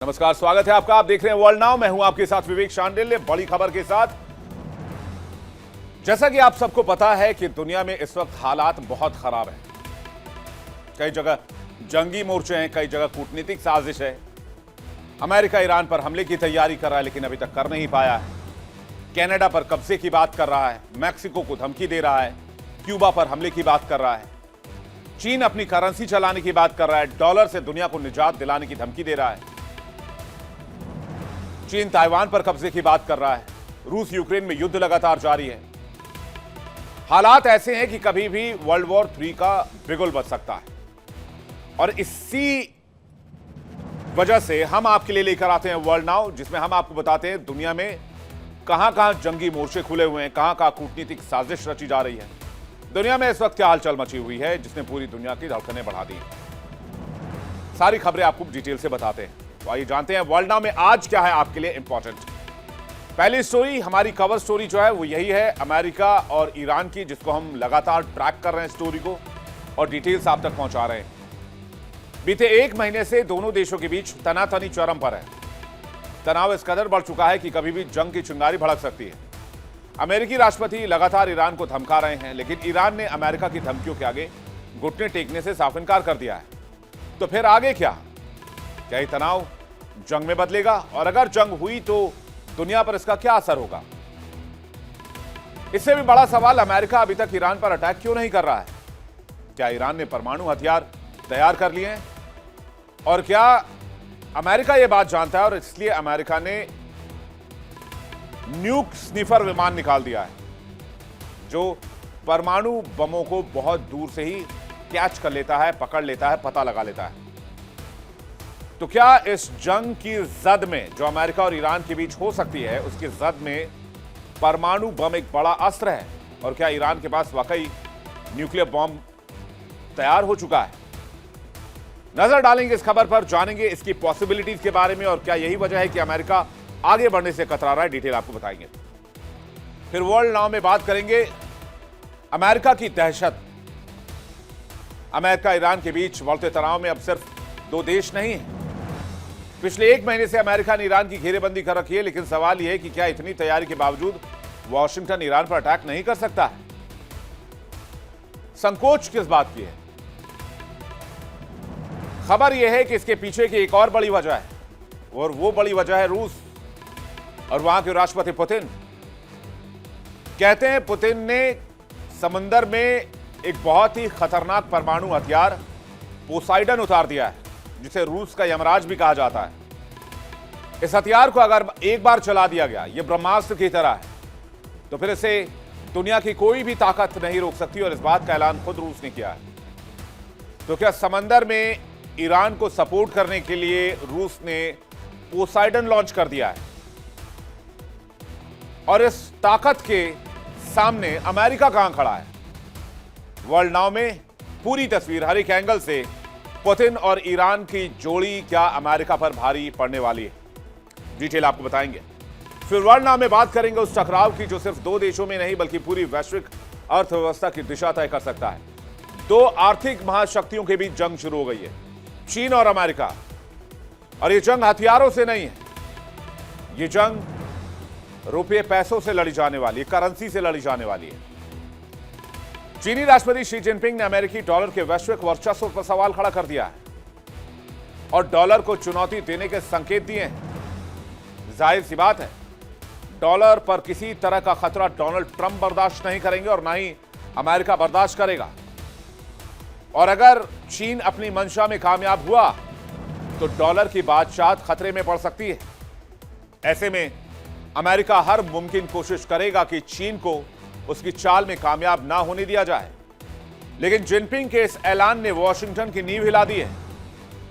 नमस्कार, स्वागत है आपका। आप देख रहे हैं वर्ल्ड नाउ। मैं हूं आपके साथ विवेक शांडिल्य, बड़ी खबर के साथ। जैसा कि आप सबको पता है कि दुनिया में इस वक्त हालात बहुत खराब हैं। कई जगह जंगी मोर्चे हैं, कई जगह कूटनीतिक साजिश है। अमेरिका ईरान पर हमले की तैयारी कर रहा है, लेकिन अभी तक कर नहीं पाया है। कनाडा पर कब्जे की बात कर रहा है, मैक्सिको को धमकी दे रहा है, क्यूबा पर हमले की बात कर रहा है, चीन अपनी करेंसी चलाने की बात कर रहा है, डॉलर से दुनिया को निजात दिलाने की धमकी दे रहा है, चीन ताइवान पर कब्जे की बात कर रहा है, रूस यूक्रेन में युद्ध लगातार जारी है। हालात ऐसे हैं कि कभी भी वर्ल्ड वॉर 3 का बिगुल बज सकता है। और इसी वजह से हम आपके लिए लेकर आते हैं वर्ल्ड नाउ, जिसमें हम आपको बताते हैं दुनिया में कहां कहां जंगी मोर्चे खुले हुए हैं, कहां कहां कूटनीतिक साजिश रची जा रही है, दुनिया में इस वक्त क्या हलचल मची हुई है जिसने पूरी दुनिया की धड़कनें बढ़ा दी हैं। सारी खबरें आपको डिटेल से बताते हैं। तो आइए जानते हैं वर्ल्ड नाउ में आज क्या है आपके लिए इंपॉर्टेंट। पहली स्टोरी, हमारी कवर स्टोरी जो है वो यही है, अमेरिका और ईरान की, जिसको हम लगातार ट्रैक कर रहे हैं स्टोरी को और डिटेल्स आप तक पहुंचा रहे हैं। बीते 1 महीने से दोनों देशों के बीच तनातनी चरम पर है। तनाव इस कदर बढ़ चुका है कि कभी भी जंग की चिंगारी भड़क सकती है। अमेरिकी राष्ट्रपति लगातार ईरान को धमका रहे हैं, लेकिन ईरान ने अमेरिका की धमकियों के आगे घुटने टेकने से साफ इनकार कर दिया है। तो फिर आगे क्या ये तनाव जंग में बदलेगा? और अगर जंग हुई तो दुनिया पर इसका क्या असर होगा? इससे भी बड़ा सवाल, अमेरिका अभी तक ईरान पर अटैक क्यों नहीं कर रहा है? क्या ईरान ने परमाणु हथियार तैयार कर लिए हैं? और क्या अमेरिका यह बात जानता है और इसलिए अमेरिका ने न्यूक स्निफर विमान निकाल दिया है, जो परमाणु बमों को बहुत दूर से ही कैच कर लेता है, पकड़ लेता है, पता लगा लेता है। तो क्या इस जंग की जद में जो अमेरिका और ईरान के बीच हो सकती है, उसकी जद में परमाणु बम एक बड़ा अस्त्र है? और क्या ईरान के पास वाकई न्यूक्लियर बम तैयार हो चुका है? नजर डालेंगे इस खबर पर, जानेंगे इसकी पॉसिबिलिटीज के बारे में और क्या यही वजह है कि अमेरिका आगे बढ़ने से कतरा रहा है। डिटेल आपको बताएंगे। फिर वर्ल्ड नाउ में बात करेंगे अमेरिका की दहशत। अमेरिका ईरान के बीच बढ़ते तनाव में अब सिर्फ 2 देश नहीं है। पिछले 1 महीने से अमेरिका ने ईरान की घेरेबंदी कर रखी है, लेकिन सवाल यह है कि क्या इतनी तैयारी के बावजूद वॉशिंगटन ईरान पर अटैक नहीं कर सकता है? संकोच किस बात की है? खबर यह है कि इसके पीछे की एक और बड़ी वजह है, और वो बड़ी वजह है रूस और वहां के राष्ट्रपति पुतिन। कहते हैं पुतिन ने समंदर में एक बहुत ही खतरनाक परमाणु हथियार पोसाइडन उतार दिया है, जिसे रूस का यमराज भी कहा जाता है। इस हथियार को अगर एक बार चला दिया गया, यह ब्रह्मास्त्र की तरह है, तो फिर इसे दुनिया की कोई भी ताकत नहीं रोक सकती, और इस बात का ऐलान खुद रूस ने किया है। तो क्या समंदर में ईरान को सपोर्ट करने के लिए रूस ने पोसाइडन लॉन्च कर दिया है? और इस ताकत के सामने अमेरिका कहां खड़ा है? वर्ल्ड नाउ में पूरी तस्वीर, हर एक एंगल से पुतिन और ईरान की जोड़ी क्या अमेरिका पर भारी पड़ने वाली है, डिटेल आपको बताएंगे। फिर वर्ल्ड नाउ में बात करेंगे उस टकराव की जो सिर्फ 2 देशों में नहीं बल्कि पूरी वैश्विक अर्थव्यवस्था की दिशा तय कर सकता है। 2 आर्थिक महाशक्तियों के बीच जंग शुरू हो गई है, चीन और अमेरिका। और ये जंग हथियारों से नहीं है, ये जंग रुपये पैसों से लड़ी जाने वाली है, करेंसी से लड़ी जाने वाली है। चीनी राष्ट्रपति शी जिनपिंग ने अमेरिकी डॉलर के वैश्विक वर्चस्व पर सवाल खड़ा कर दिया है और डॉलर को चुनौती देने के संकेत दिए हैं। जाहिर सी बात है, डॉलर पर किसी तरह का खतरा डोनाल्ड ट्रंप बर्दाश्त नहीं करेंगे और ना ही अमेरिका बर्दाश्त करेगा। और अगर चीन अपनी मंशा में कामयाब हुआ तो डॉलर की बादशाहत खतरे में पड़ सकती है। ऐसे में अमेरिका हर मुमकिन कोशिश करेगा कि चीन को उसकी चाल में कामयाब ना होने दिया जाए। लेकिन जिनपिंग के इस ऐलान ने वॉशिंगटन की नींव हिला दी है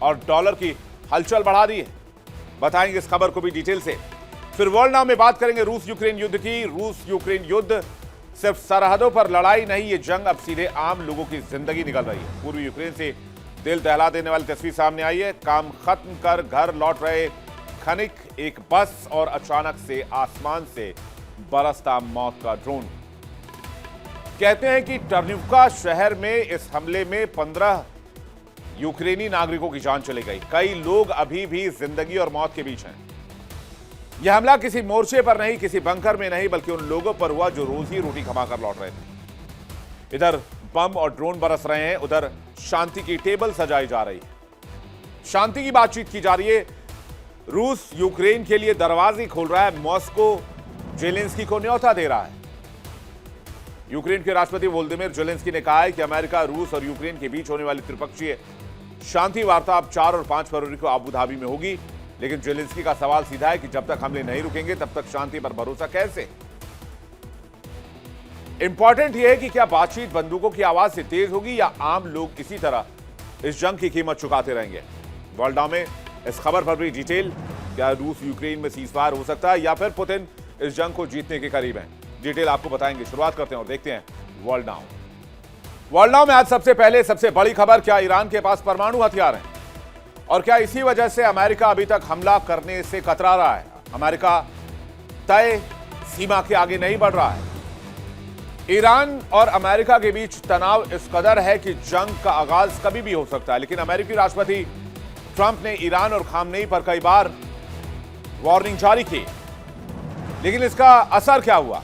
और डॉलर की हलचल बढ़ा दी है। बताएंगे इस खबर को भी डिटेल से। फिर वर्ल्ड नाउ में बात करेंगे रूस यूक्रेन युद्ध की। रूस यूक्रेन युद्ध सिर्फ सरहदों पर लड़ाई नहीं, ये जंग अब सीधे आम लोगों की जिंदगी निकल रही है। पूर्वी यूक्रेन से दिल दहला देने वाली तस्वीर सामने आई है। काम खत्म कर घर लौट रहे खनिक, एक बस और अचानक से आसमान से बरसता मौत का ड्रोन। कहते हैं कि टर्निवका शहर में इस हमले में 15 यूक्रेनी नागरिकों की जान चली गई। कई लोग अभी भी जिंदगी और मौत के बीच हैं। यह हमला किसी मोर्चे पर नहीं, किसी बंकर में नहीं, बल्कि उन लोगों पर हुआ जो रोजी रोटी कमाकर लौट रहे थे। इधर बम और ड्रोन बरस रहे हैं, उधर शांति की टेबल सजाई जा रही है, शांति की बातचीत की जा रही है। रूस यूक्रेन के लिए दरवाजे खोल रहा है, मॉस्को जेलेंस्की को न्योता दे रहा है। यूक्रेन के राष्ट्रपति वोलोदिमीर जेलेंस्की ने कहा है कि अमेरिका, रूस और यूक्रेन के बीच होने वाली त्रिपक्षीय शांति वार्ता अब 4 और 5 फरवरी को अबू धाबी में होगी। लेकिन जेलेंस्की का सवाल सीधा है कि जब तक हमले नहीं रुकेंगे तब तक शांति पर भरोसा कैसे? इंपॉर्टेंट यह है कि क्या बातचीत बंदूकों की आवाज से तेज होगी या आम लोग इसी तरह इस जंग की कीमत चुकाते रहेंगे? वर्ल्ड नाउ में इस खबर पर भी डिटेल, क्या रूस यूक्रेन में सीजफायर हो सकता है या फिर पुतिन इस जंग को जीतने के करीब हैं? डिटेल आपको बताएंगे। शुरुआत करते हैं और देखते हैं वर्ल्ड नाउ। वर्ल्ड नाउ में आज सबसे पहले सबसे बड़ी खबर, क्या ईरान के पास परमाणु हथियार हैं और क्या इसी वजह से अमेरिका अभी तक हमला करने से कतरा रहा है? अमेरिका तय सीमा के आगे नहीं बढ़ रहा है। ईरान और अमेरिका के बीच तनाव इस कदर है कि जंग का आगाज कभी भी हो सकता है। लेकिन अमेरिकी राष्ट्रपति ट्रंप ने ईरान और खामनेई पर कई बार वार्निंग जारी की, लेकिन इसका असर क्या हुआ?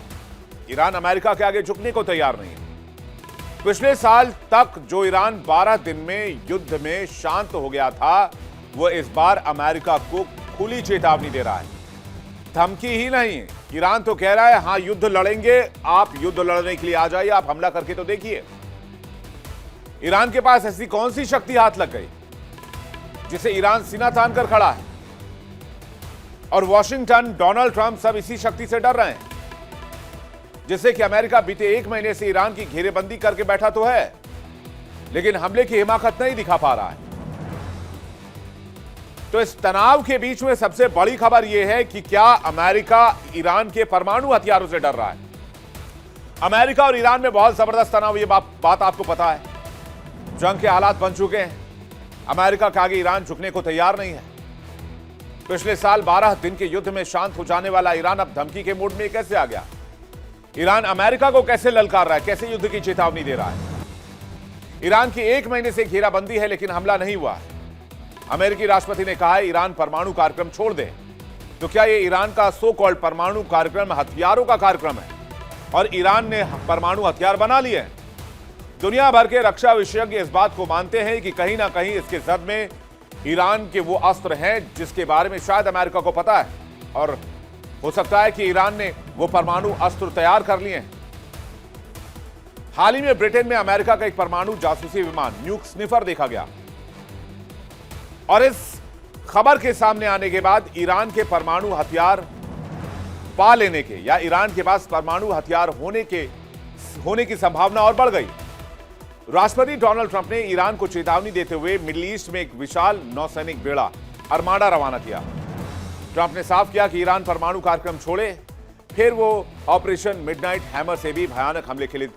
ईरान अमेरिका के आगे झुकने को तैयार नहीं है। पिछले साल तक जो ईरान 12 दिन में युद्ध में शांत हो गया था, वो इस बार अमेरिका को खुली चेतावनी दे रहा है। धमकी ही नहीं, ईरान तो कह रहा है हां युद्ध लड़ेंगे, आप युद्ध लड़ने के लिए आ जाइए, आप हमला करके तो देखिए। ईरान के पास ऐसी कौन सी शक्ति हाथ लग गई जिसे ईरान सीना तान कर खड़ा है? और वॉशिंगटन, डोनाल्ड ट्रंप सब इसी शक्ति से डर रहे हैं, जिससे कि अमेरिका बीते 1 महीने से ईरान की घेरेबंदी करके बैठा तो है, लेकिन हमले की हिमाकत नहीं दिखा पा रहा है। तो इस तनाव के बीच में सबसे बड़ी खबर यह है कि क्या अमेरिका ईरान के परमाणु हथियारों से डर रहा है? अमेरिका और ईरान में बहुत जबरदस्त तनाव, यह बात आपको पता है। जंग के हालात बन चुके हैं, अमेरिका के आगे ईरान झुकने को तैयार नहीं है। पिछले साल 12 दिन के युद्ध में शांत हो जाने वाला ईरान अब धमकी के मूड में कैसे आ गया? ईरान अमेरिका को कैसे ललकार रहा है, कैसे युद्ध की चेतावनी दे रहा है? ईरान की 1 महीने से घेराबंदी है लेकिन हमला नहीं हुआ है। अमेरिकी राष्ट्रपति ने कहा है ईरान परमाणु कार्यक्रम छोड़ दे। तो क्या यह ईरान का सो कॉल्ड परमाणु कार्यक्रम हथियारों का कार्यक्रम है और ईरान ने परमाणु हथियार बना लिए हैं? दुनिया भर के रक्षा विशेषज्ञ इस बात को मानते हैं कि कहीं ना कहीं इसके जद में ईरान के वो अस्त्र हैं जिसके बारे में शायद अमेरिका को पता है, और हो सकता है कि ईरान ने वो परमाणु अस्त्र तैयार कर लिए हैं। हाल ही में ब्रिटेन में अमेरिका का एक परमाणु जासूसी विमान न्यूक स्निफर देखा गया, और इस खबर के सामने आने के बाद ईरान के परमाणु हथियार पा लेने के या ईरान के पास परमाणु हथियार होने की संभावना और बढ़ गई। राष्ट्रपति डोनाल्ड ट्रंप ने ईरान को चेतावनी देते हुए मिडिल ईस्ट में एक विशाल नौसैनिक बेड़ा अरमाडा रवाना किया। ट्रंप ने साफ किया कि ईरान परमाणु कार्यक्रम छोड़े, फिर वो ऑपरेशन मिडनाइट हैमर से भी भयानक हमले के लिए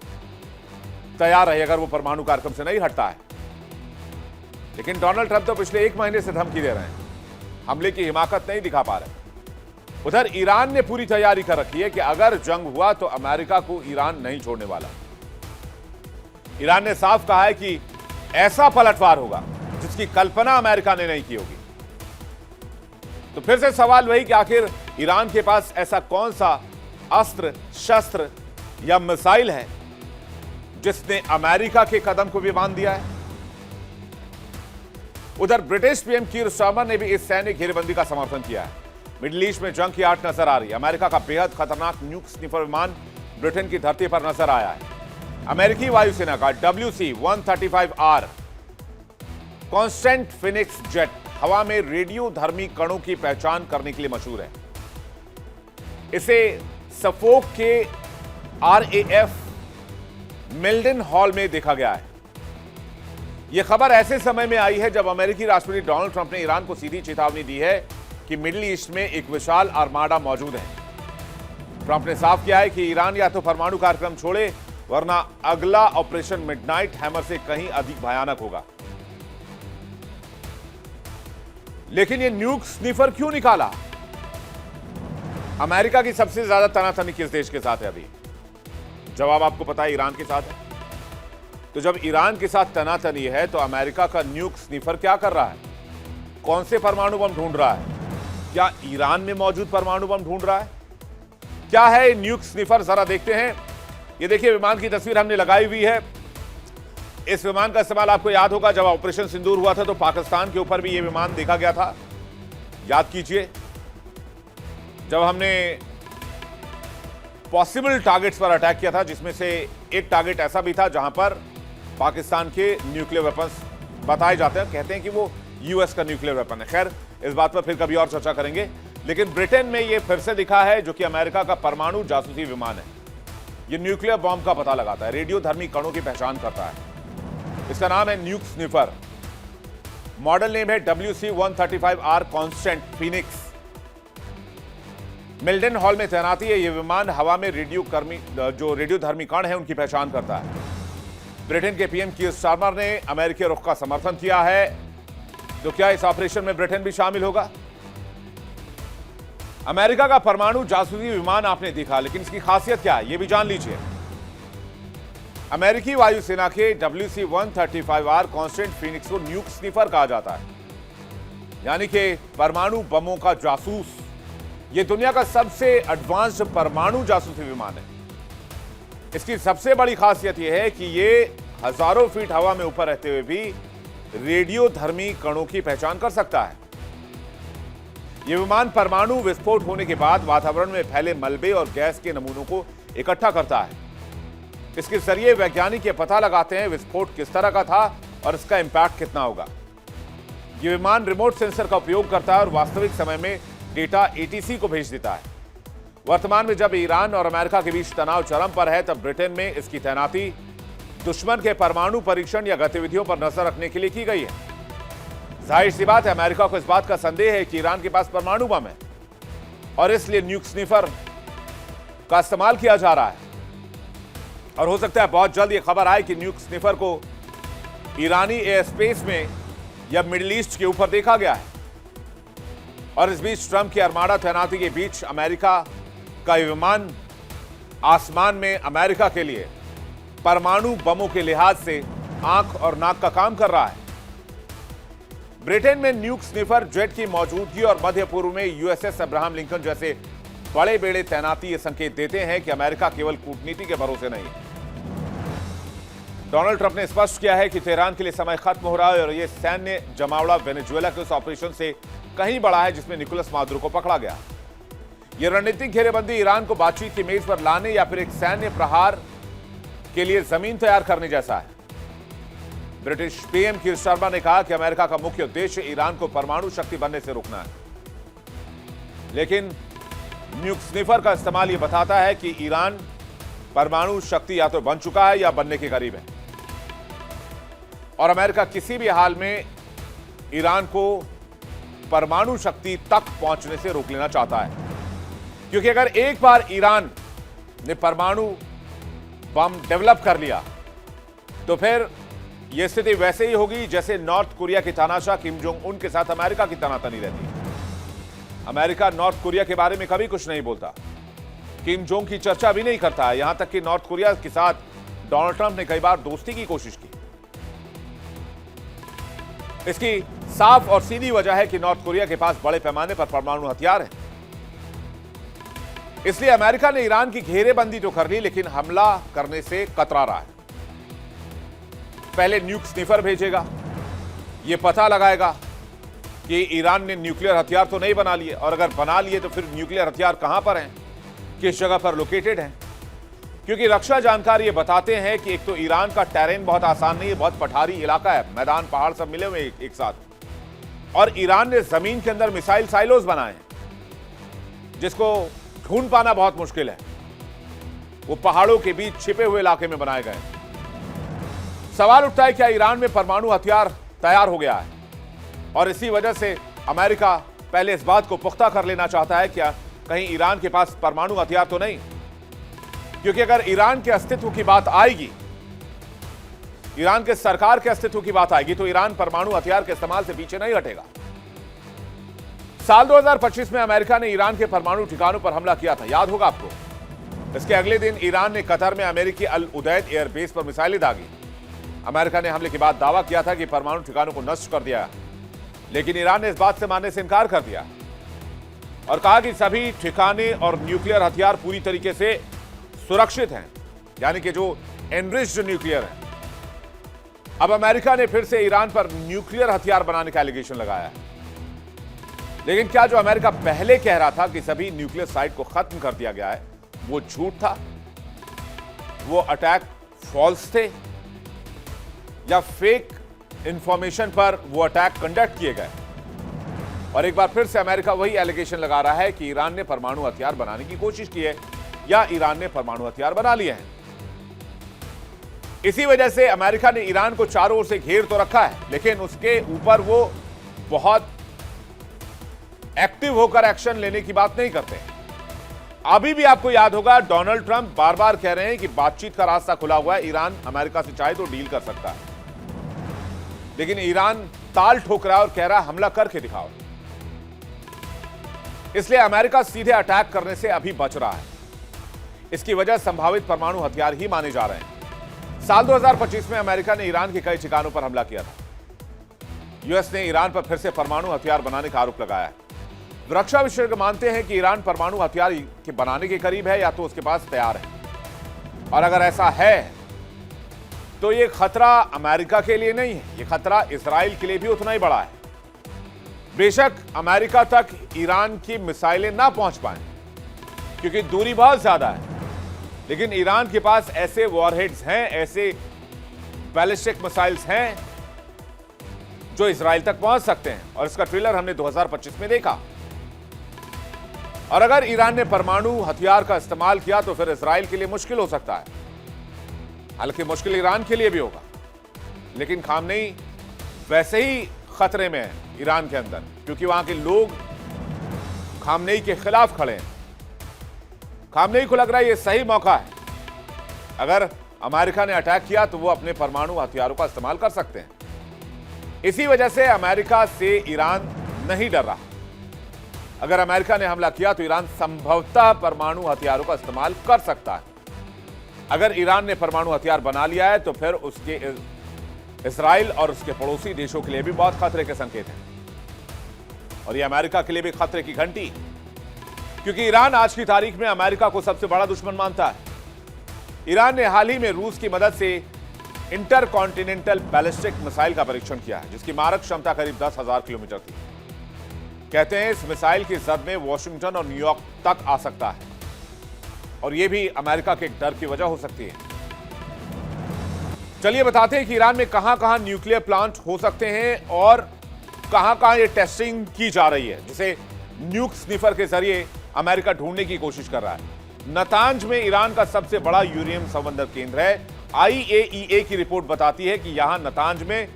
तैयार रहे अगर वो परमाणु कार्यक्रम से नहीं हटता है। लेकिन डोनाल्ड ट्रंप तो पिछले 1 महीने से धमकी दे रहे हैं, हमले की हिमाकत नहीं दिखा पा रहे। उधर ईरान ने पूरी तैयारी कर रखी है कि अगर जंग हुआ तो अमेरिका को ईरान नहीं छोड़ने वाला। ईरान ने साफ कहा है कि ऐसा पलटवार होगा जिसकी कल्पना अमेरिका ने नहीं की होगी। तो फिर से सवाल वही कि आखिर ईरान के पास ऐसा कौन सा अस्त्र शस्त्र या मिसाइल है जिसने अमेरिका के कदम को भी बांध दिया है? उधर ब्रिटिश पीएम कीर स्टारमर ने भी इस सैन्य घेरेबंदी का समर्थन किया है। मिडिल ईस्ट में जंग की आठ नजर आ रही है। अमेरिका का बेहद खतरनाक न्यूक स्निफर विमान ब्रिटेन की धरती पर नजर आया है। अमेरिकी वायुसेना का WC-135R कांस्टेंट फिनिक्स जेट हवा में रेडियोधर्मी कणों की पहचान करने के लिए मशहूर है। इसे सफोक के RAF मिल्डन हॉल में देखा गया है। यह खबर ऐसे समय में आई है जब अमेरिकी राष्ट्रपति डोनाल्ड ट्रंप ने ईरान को सीधी चेतावनी दी है कि मिडिल ईस्ट में एक विशाल आर्माडा मौजूद है। ट्रंप ने साफ किया है कि ईरान या तो परमाणु कार्यक्रम छोड़े वरना अगला ऑपरेशन मिडनाइट हैमर से कहीं अधिक भयानक होगा। लेकिन यह न्यूक स्निफर क्यों निकाला? अमेरिका की सबसे ज्यादा तनातनी किस देश के साथ है? अभी जवाब आपको पता है, ईरान के साथ है। तो जब ईरान के साथ तनातनी है तो अमेरिका का न्यूक स्निफर क्या कर रहा है? कौन से परमाणु बम ढूंढ रहा है? क्या ईरान में मौजूद परमाणु बम ढूंढ रहा है? क्या है न्यूक स्निफर, जरा देखते हैं। ये देखिए, विमान की तस्वीर हमने लगाई हुई है। इस विमान का इस्तेमाल आपको याद होगा, जब ऑपरेशन सिंदूर हुआ था तो पाकिस्तान के ऊपर भी यह विमान देखा गया था। याद कीजिए, जब हमने पॉसिबल टारगेट्स पर अटैक किया था, जिसमें से एक टारगेट ऐसा भी था जहां पर पाकिस्तान के न्यूक्लियर वेपन्स बताए जाते हैं, कहते हैं कि वो यूएस का न्यूक्लियर वेपन है। खैर, इस बात पर फिर कभी और चर्चा करेंगे। लेकिन ब्रिटेन में यह फिर से दिखा है, जो कि अमेरिका का परमाणु जासूसी विमान है। यह न्यूक्लियर बॉम्ब का पता लगाता है, रेडियोधर्मी कणों की पहचान करता है। इसका नाम है न्यूक स्निफर। मॉडल नेम है WC-135R कांस्टेंट फीनिक्स। मिल्डन हॉल में तैनाती है। यह विमान हवा में रेडियोधर्मी कण है उनकी पहचान करता है। ब्रिटेन के पीएम कीर स्टारमर ने अमेरिकी रुख का समर्थन किया है। तो क्या इस ऑपरेशन में ब्रिटेन भी शामिल होगा? अमेरिका का परमाणु जासूसी विमान आपने देखा, लेकिन इसकी खासियत क्या है, यह भी जान लीजिए। अमेरिकी वायुसेना के WC-135R कांस्टेंट फीनिक्स को न्यूक स्निफर कहा जाता है, यानी कि परमाणु बमों का जासूस। यह दुनिया का सबसे एडवांस्ड परमाणु जासूसी विमान है। इसकी सबसे बड़ी खासियत यह है कि यह हजारों फीट हवा में ऊपर रहते हुए भी रेडियोधर्मी कणों की पहचान कर सकता है। यह विमान परमाणु विस्फोट होने के बाद वातावरण में फैले मलबे और गैस के नमूनों को इकट्ठा करता है। इसके जरिए वैज्ञानिक ये पता लगाते हैं विस्फोट किस तरह का था और इसका इंपैक्ट कितना होगा। यह विमान रिमोट सेंसर का उपयोग करता है और वास्तविक समय में डेटा ATC को भेज देता है। वर्तमान में जब ईरान और अमेरिका के बीच तनाव चरम पर है, तब ब्रिटेन में इसकी तैनाती दुश्मन के परमाणु परीक्षण या गतिविधियों पर नजर रखने के लिए की गई है। जाहिर सी बात है, अमेरिका को इस बात का संदेह है कि ईरान के पास परमाणु बम है और इसलिए न्यूक स्निफर का इस्तेमाल किया जा रहा है। और हो सकता है बहुत जल्द यह खबर आए कि न्यूक स्निफर को ईरानी एयर स्पेस में या मिडिल ईस्ट के ऊपर देखा गया है। और इस बीच ट्रंप की आर्माडा तैनाती के बीच अमेरिका का यह विमान आसमान में अमेरिका के लिए परमाणु बमों के लिहाज से आंख और नाक का काम कर रहा है। ब्रिटेन में न्यूक स्निफर जेट की मौजूदगी और मध्य पूर्व में USS अब्राहम लिंकन जैसे बड़े बेड़े तैनाती ये संकेत देते हैं कि अमेरिका केवल कूटनीति के भरोसे नहीं है। डोनाल्ड ट्रंप ने स्पष्ट किया है कि तेहरान के लिए समय खत्म हो रहा है और यह सैन्य जमावड़ा वेनेजुएला के उस ऑपरेशन से कहीं बड़ा है जिसमें निकोलस मादुरो को पकड़ा गया। यह रणनीतिक घेरेबंदी ईरान को बातचीत की मेज पर लाने या फिर एक सैन्य प्रहार के लिए जमीन तैयार करने जैसा है। ब्रिटिश पीएम कीर स्टारमर ने कहा कि अमेरिका का मुख्य उद्देश्य ईरान को परमाणु शक्ति बनने से रोकना है। लेकिन न्यूक स्निफर का इस्तेमाल यह बताता है कि ईरान परमाणु शक्ति या तो बन चुका है या बनने के करीब है और अमेरिका किसी भी हाल में ईरान को परमाणु शक्ति तक पहुंचने से रोक लेना चाहता है। क्योंकि अगर एक बार ईरान ने परमाणु बम डेवलप कर लिया तो फिर यह स्थिति वैसे ही होगी जैसे नॉर्थ कोरिया के तानाशाह किम जोंग उन के साथ अमेरिका की तनातनी रहती है। अमेरिका नॉर्थ कोरिया के बारे में कभी कुछ नहीं बोलता, किम जोंग की चर्चा भी नहीं करता है। यहां तक कि नॉर्थ कोरिया के साथ डोनाल्ड ट्रंप ने कई बार दोस्ती की कोशिश की। इसकी साफ और सीधी वजह है कि नॉर्थ कोरिया के पास बड़े पैमाने पर परमाणु हथियार हैं। इसलिए अमेरिका ने ईरान की घेरेबंदी तो कर ली, लेकिन हमला करने से कतरा रहा है। पहले न्यूक स्निफर भेजेगा, यह पता लगाएगा कि ईरान ने न्यूक्लियर हथियार तो नहीं बना लिए, और अगर बना लिए तो फिर न्यूक्लियर हथियार कहां पर हैं, किस जगह पर लोकेटेड हैं। क्योंकि रक्षा जानकार ये बताते हैं कि एक तो ईरान का टेरेन बहुत आसान नहीं है, बहुत पठारी इलाका है, मैदान पहाड़ सब मिले हुए एक साथ, और ईरान ने जमीन के अंदर मिसाइल साइलोज बनाए हैं जिसको ढूंढ पाना बहुत मुश्किल है। वो पहाड़ों के बीच छिपे हुए इलाके में बनाए गए। सवाल उठता है क्या ईरान में परमाणु हथियार तैयार हो गया है, और इसी वजह से अमेरिका पहले इस बात को पुख्ता कर लेना चाहता है क्या कहीं ईरान के पास परमाणु हथियार तो नहीं। क्योंकि अगर ईरान के अस्तित्व की बात आएगी, ईरान के सरकार के अस्तित्व की बात आएगी, तो ईरान परमाणु हथियार के इस्तेमाल से पीछे नहीं हटेगा। साल 2025 में अमेरिका ने ईरान के परमाणु ठिकानों पर हमला किया था, याद होगा आपको। इसके अगले दिन ईरान ने कतर में अमेरिकी अल उदैद एयरबेस पर मिसाइलें दागी। अमेरिका ने हमले के बाद दावा किया था कि परमाणु ठिकानों को नष्ट कर दिया, लेकिन ईरान ने इस बात से मानने से इनकार कर दिया और कहा कि सभी ठिकाने और न्यूक्लियर हथियार पूरी तरीके से सुरक्षित हैं, यानी कि जो एनरिच्ड न्यूक्लियर है। अब अमेरिका ने फिर से ईरान पर न्यूक्लियर हथियार बनाने का एलिगेशन लगाया है। लेकिन क्या जो अमेरिका पहले कह रहा था कि सभी न्यूक्लियर साइट को खत्म कर दिया गया है, वो झूठ था? वो अटैक फॉल्स थे या फेक इंफॉर्मेशन पर वो अटैक कंडक्ट किए गए? और एक बार फिर से अमेरिका वही एलिगेशन लगा रहा है कि ईरान ने परमाणु हथियार बनाने की कोशिश की है या ईरान ने परमाणु हथियार बना लिए हैं। इसी वजह से अमेरिका ने ईरान को चारों ओर से घेर तो रखा है, लेकिन उसके ऊपर वो बहुत एक्टिव होकर एक्शन लेने की बात नहीं करते। अभी भी आपको याद होगा, डोनाल्ड ट्रंप बार बार कह रहे हैं कि बातचीत का रास्ता खुला हुआ है, ईरान अमेरिका से चाहे तो डील कर सकता है। लेकिन ईरान ताल ठोक रहा है और कह रहा है हमला करके दिखाओ। इसलिए अमेरिका सीधे अटैक करने से अभी बच रहा है। इसकी वजह संभावित परमाणु हथियार ही माने जा रहे हैं। साल 2025 में अमेरिका ने ईरान के कई ठिकानों पर हमला किया था। यूएस ने ईरान पर फिर से परमाणु हथियार बनाने का आरोप लगाया है। रक्षा विशेषज्ञ मानते हैं कि ईरान परमाणु हथियार के बनाने के करीब है या तो उसके पास तैयार है, और अगर ऐसा है तो ये खतरा अमेरिका के लिए नहीं है, ये खतरा इजराइल के लिए भी उतना ही बड़ा है। बेशक अमेरिका तक ईरान की मिसाइलें ना पहुंच पाएं क्योंकि दूरी बहुत ज्यादा है, लेकिन ईरान के पास ऐसे वॉरहेड्स हैं, ऐसे बैलिस्टिक मिसाइल्स हैं जो इजराइल तक पहुंच सकते हैं, और इसका ट्रेलर हमने 2025 में देखा। और अगर ईरान ने परमाणु हथियार का इस्तेमाल किया तो फिर इजराइल के लिए मुश्किल हो सकता है। हालांकि मुश्किल ईरान के लिए भी होगा, लेकिन खामनेई वैसे ही खतरे में है ईरान के अंदर, क्योंकि वहां के लोग खामनेई के खिलाफ खड़े हैं। खामनेई को लग रहा है ये सही मौका है, अगर अमेरिका ने अटैक किया तो वो अपने परमाणु हथियारों का इस्तेमाल कर सकते हैं। इसी वजह से अमेरिका से ईरान नहीं डर रहा। अगर अमेरिका ने हमला किया तो ईरान संभवतः परमाणु हथियारों का इस्तेमाल कर सकता है। अगर ईरान ने परमाणु हथियार बना लिया है तो फिर उसके इजराइल और उसके पड़ोसी देशों के लिए भी बहुत खतरे के संकेत हैं, और यह अमेरिका के लिए भी खतरे की घंटी, क्योंकि ईरान आज की तारीख में अमेरिका को सबसे बड़ा दुश्मन मानता है। ईरान ने हाल ही में रूस की मदद से इंटरकॉन्टिनेंटल बैलिस्टिक मिसाइल का परीक्षण किया है, जिसकी मारक क्षमता करीब 10,000 किलोमीटर थी। कहते हैं इस मिसाइल की जद में वॉशिंगटन और न्यूयॉर्क तक आ सकता है, और यह भी अमेरिका के डर की वजह हो सकती है। चलिए बताते हैं कि ईरान में कहां-कहां न्यूक्लियर प्लांट हो सकते हैं और कहां-कहां ये टेस्टिंग की जा रही है, जिसे न्यूक स्निफर के जरिए अमेरिका ढूंढने की कोशिश कर रहा है। नतांज में ईरान का सबसे बड़ा यूरेनियम संवर्धन केंद्र है। IAEA की रिपोर्ट बताती है कि यहां नतांज में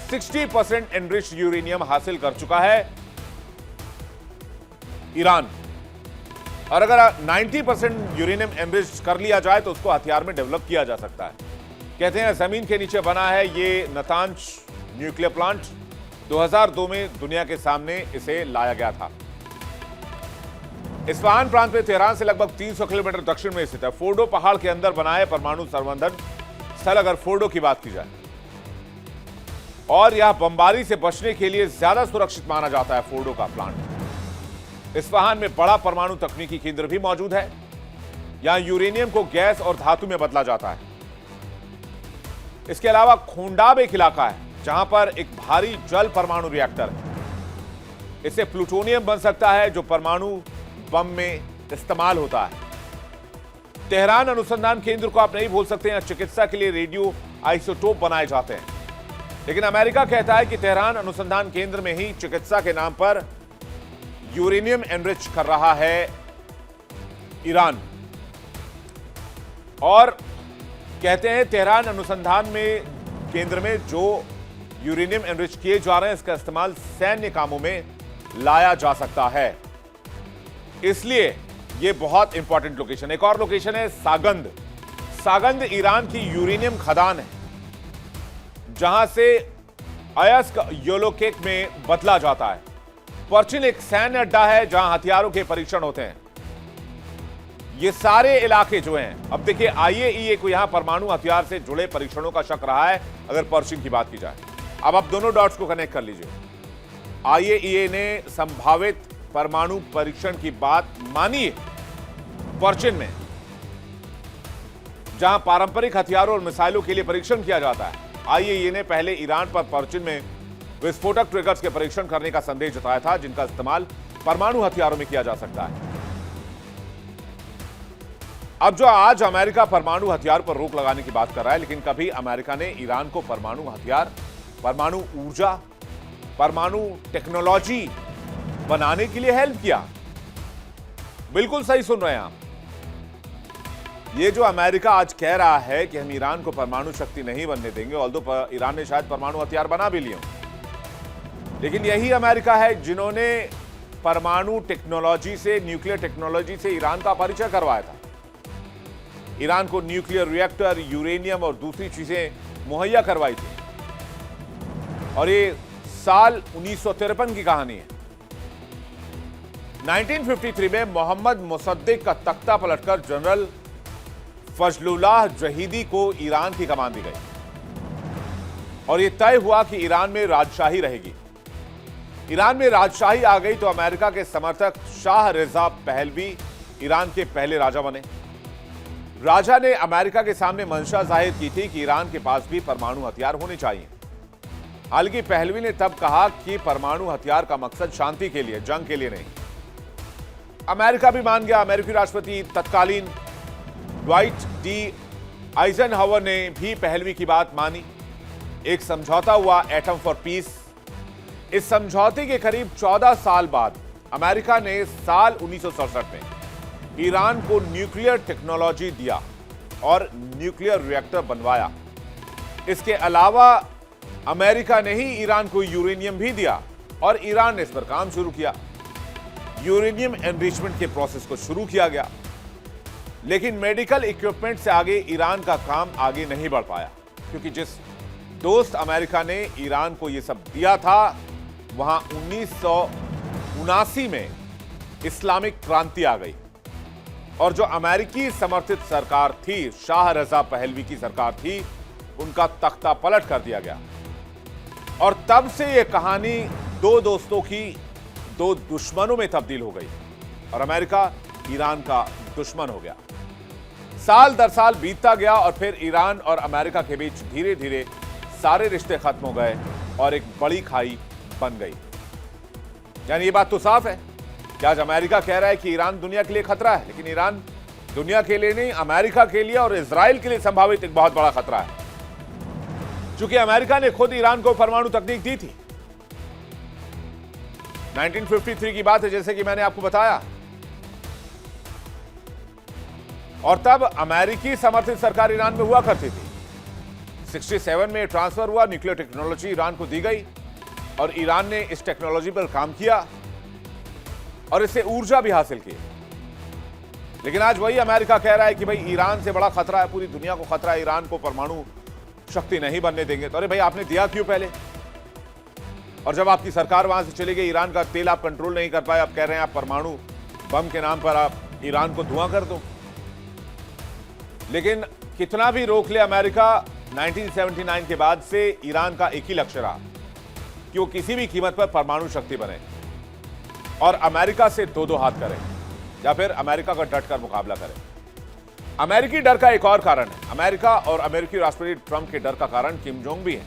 60% एनरिच्ड यूरेनियम हासिल कर चुका है ईरान, और अगर 90% यूरेनियम एनरिच्ड कर लिया जाए तो उसको हथियार में डेवलप किया जा सकता है। कहते हैं जमीन के नीचे बना है ये नतांज न्यूक्लियर प्लांट। 2002 में दुनिया के सामने इसे लाया गया था। इस्फहान प्रांत में तेहरान से लगभग 300 किलोमीटर दक्षिण में स्थित है। फोर्डो पहाड़ के अंदर बना है परमाणु संवर्धन स्थल, अगर फोर्डो की बात की जाए, और यह बमबारी से बचने के लिए ज्यादा सुरक्षित माना जाता है फोर्डो का प्लांट। इस्फहान में बड़ा परमाणु तकनीकी केंद्र भी मौजूद है। यहां यूरेनियम को गैस और धातु में बदला जाता है। इसके अलावा खोंडाब एक इलाका है जहां पर एक भारी जल परमाणु रिएक्टर है। इससे प्लूटोनियम बन सकता है जो परमाणु बम में इस्तेमाल होता है। तेहरान अनुसंधान केंद्र को आप नहीं भूल सकते हैं, चिकित्सा के लिए रेडियो आइसोटोप बनाए जाते हैं। लेकिन अमेरिका कहता है कि तेहरान अनुसंधान केंद्र में ही चिकित्सा के नाम पर यूरेनियम एनरिच कर रहा है ईरान, और कहते हैं तेहरान अनुसंधान में केंद्र में जो यूरेनियम एनरिच किए जा रहे हैं इसका इस्तेमाल सैन्य कामों में लाया जा सकता है। इसलिए यह बहुत इंपॉर्टेंट लोकेशन। एक और लोकेशन है सागंद। सागंद ईरान की यूरेनियम खदान है जहां से अयस्क योलोकेक में बदला जाता है। पर्चिन एक सैन्य अड्डा है जहां हथियारों के परीक्षण होते हैं। ये सारे इलाके जो हैं, अब देखिए आईएईए को यहां परमाणु हथियार से जुड़े परीक्षणों का शक रहा है अगर पर्शियन की बात की जाए। अब आप दोनों डॉट्स को कनेक्ट कर लीजिए। आईएईए ने संभावित परमाणु परीक्षण की बात मानी है पर्शियन में, जहां पारंपरिक हथियारों और मिसाइलों के लिए परीक्षण किया जाता है। आईएईए ने पहले ईरान पर पर्शियन में विस्फोटक ट्रिगर्स के परीक्षण करने का संदेश जताया था, जिनका इस्तेमाल परमाणु हथियारों में किया जा सकता है। अब जो आज अमेरिका परमाणु हथियार पर रोक लगाने की बात कर रहा है, लेकिन कभी अमेरिका ने ईरान को परमाणु हथियार, परमाणु ऊर्जा, परमाणु टेक्नोलॉजी बनाने के लिए हेल्प किया? बिल्कुल सही सुन रहे हैं आप। ये जो अमेरिका आज कह रहा है कि हम ईरान को परमाणु शक्ति नहीं बनने देंगे, ऑल्दो ईरान ने शायद परमाणु हथियार बना भी लिए, लेकिन यही अमेरिका है जिन्होंने परमाणु टेक्नोलॉजी से, न्यूक्लियर टेक्नोलॉजी से ईरान का परिचय करवाया था। ईरान को न्यूक्लियर रिएक्टर, यूरेनियम और दूसरी चीजें मुहैया करवाई थी। और ये साल 1953 की कहानी है। 1953 में मोहम्मद मुसद्दिक का तख्ता पलटकर जनरल फजलुल्लाह जहीदी को ईरान की कमान दी गई और यह तय हुआ कि ईरान में राजशाही रहेगी। ईरान में राजशाही आ गई तो अमेरिका के समर्थक शाह रिजा पहलवी ईरान के पहले राजा बने। राजा ने अमेरिका के सामने मंशा जाहिर की थी कि ईरान के पास भी परमाणु हथियार होने चाहिए। हालांकि पहलवी ने तब कहा कि परमाणु हथियार का मकसद शांति के लिए, जंग के लिए नहीं। अमेरिका भी मान गया। अमेरिकी राष्ट्रपति तत्कालीन ड्वाइट डी आइजनहावर ने भी पहलवी की बात मानी। एक समझौता हुआ, एटम फॉर पीस। इस समझौते के करीब 14 साल बाद अमेरिका ने साल 1967 में ईरान को न्यूक्लियर टेक्नोलॉजी दिया और न्यूक्लियर रिएक्टर बनवाया। इसके अलावा अमेरिका ने ही ईरान को यूरेनियम भी दिया और ईरान ने इस पर काम शुरू किया। यूरेनियम एनरिचमेंट के प्रोसेस को शुरू किया गया, लेकिन मेडिकल इक्विपमेंट से आगे ईरान का काम आगे नहीं बढ़ पाया, क्योंकि जिस दोस्त अमेरिका ने ईरान को यह सब दिया था, वहां 1979 में इस्लामिक क्रांति आ गई और जो अमेरिकी समर्थित सरकार थी, शाह रजा पहलवी की सरकार थी, उनका तख्ता पलट कर दिया गया। और तब से यह कहानी दो दोस्तों की दो दुश्मनों में तब्दील हो गई और अमेरिका ईरान का दुश्मन हो गया। साल दर साल बीतता गया और फिर ईरान और अमेरिका के बीच धीरे धीरे सारे रिश्ते खत्म हो गए और एक बड़ी खाई बन गई। यानी ये बात तो साफ है कि आज अमेरिका कह रहा है कि ईरान दुनिया के लिए खतरा है, लेकिन ईरान दुनिया के लिए नहीं, अमेरिका के लिए और इजराइल के लिए संभावित एक बहुत बड़ा खतरा है, क्योंकि अमेरिका ने खुद ईरान को परमाणु तकनीक दी थी। 1953 की बात है, जैसे कि मैंने आपको बताया, और तब अमेरिकी समर्थित सरकार ईरान में हुआ करती थी। 67 में ट्रांसफर हुआ, न्यूक्लियर टेक्नोलॉजी ईरान को दी गई और ईरान ने इस टेक्नोलॉजी पर काम किया और इससे ऊर्जा भी हासिल की। लेकिन आज वही अमेरिका कह रहा है कि भाई ईरान से बड़ा खतरा है, पूरी दुनिया को खतरा है, ईरान को परमाणु शक्ति नहीं बनने देंगे। तो अरे भाई, आपने दिया क्यों पहले? और जब आपकी सरकार वहां से चली गई, ईरान का तेल आप कंट्रोल नहीं कर पाए, आप कह रहे हैं आप परमाणु बम के नाम पर आप ईरान को धुआं कर दो। लेकिन कितना भी रोक ले अमेरिका, 1979 के बाद से ईरान का एक ही लक्ष्य रहा कि वो किसी भी कीमत पर परमाणु शक्ति बने और अमेरिका से दो हाथ करें या फिर अमेरिका का डटकर मुकाबला करें। अमेरिकी डर का एक और कारण है, अमेरिका और अमेरिकी राष्ट्रपति ट्रंप के डर का कारण किम जोंग भी है।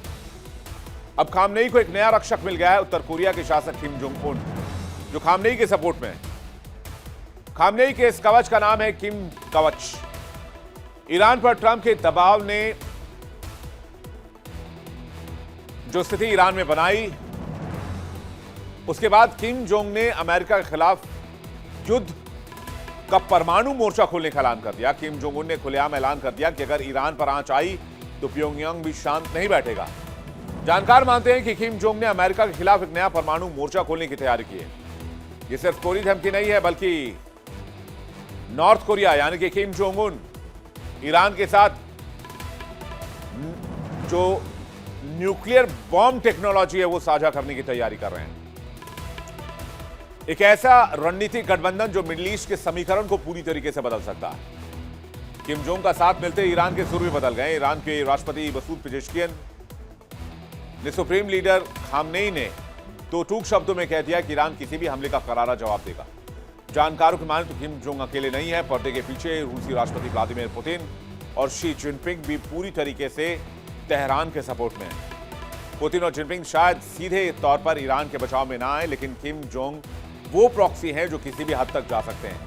अब खामनेई को एक नया रक्षक मिल गया है, उत्तर कोरिया के शासक किम जोंग उन, जो खामनेई के सपोर्ट में है। खामनेई के इस कवच का नाम है किम कवच। ईरान पर ट्रंप के दबाव ने जो स्थिति ईरान में बनाई, उसके बाद किम जोंग ने अमेरिका के खिलाफ युद्ध का परमाणु मोर्चा खोलने का ऐलान कर दिया। किम जोंग उन ने खुलेआम ऐलान कर दिया कि अगर ईरान पर आंच आई तो प्योंगयांग भी शांत नहीं बैठेगा। जानकार मानते हैं कि किम जोंग ने अमेरिका के खिलाफ एक नया परमाणु मोर्चा खोलने की तैयारी की है। यह सिर्फ कोरी धमकी नहीं है, बल्कि नॉर्थ कोरिया यानी कि किम जोंग उन ईरान के साथ जो न्यूक्लियर बॉम्ब टेक्नोलॉजी है वो साझा करने की तैयारी कर रहे हैं। एक ऐसा रणनीतिक गठबंधन जो मिडिल ईस्ट के समीकरण को पूरी तरीके से बदल सकता है। किम जोंग का साथ मिलते ईरान के सुर भी बदल गए। ईरान के राष्ट्रपति मसूद पेजेश्कियन ने सुप्रीम लीडर खामनेई ने दो टूक शब्दों में कह दिया कि ईरान किसी भी हमले का करारा जवाब देगा। जानकारों की माने तो किम जोंग अकेले नहीं है, पर्दे के पीछे रूसी राष्ट्रपति व्लादिमीर पुतिन और शी जिनपिंग भी पूरी तरीके से तेहरान के सपोर्ट में है। पुतिन और जिनपिंग शायद सीधे तौर पर ईरान के बचाव में ना आए, लेकिन किम जोंग वो प्रॉक्सी हैं जो किसी भी हद तक जा सकते हैं।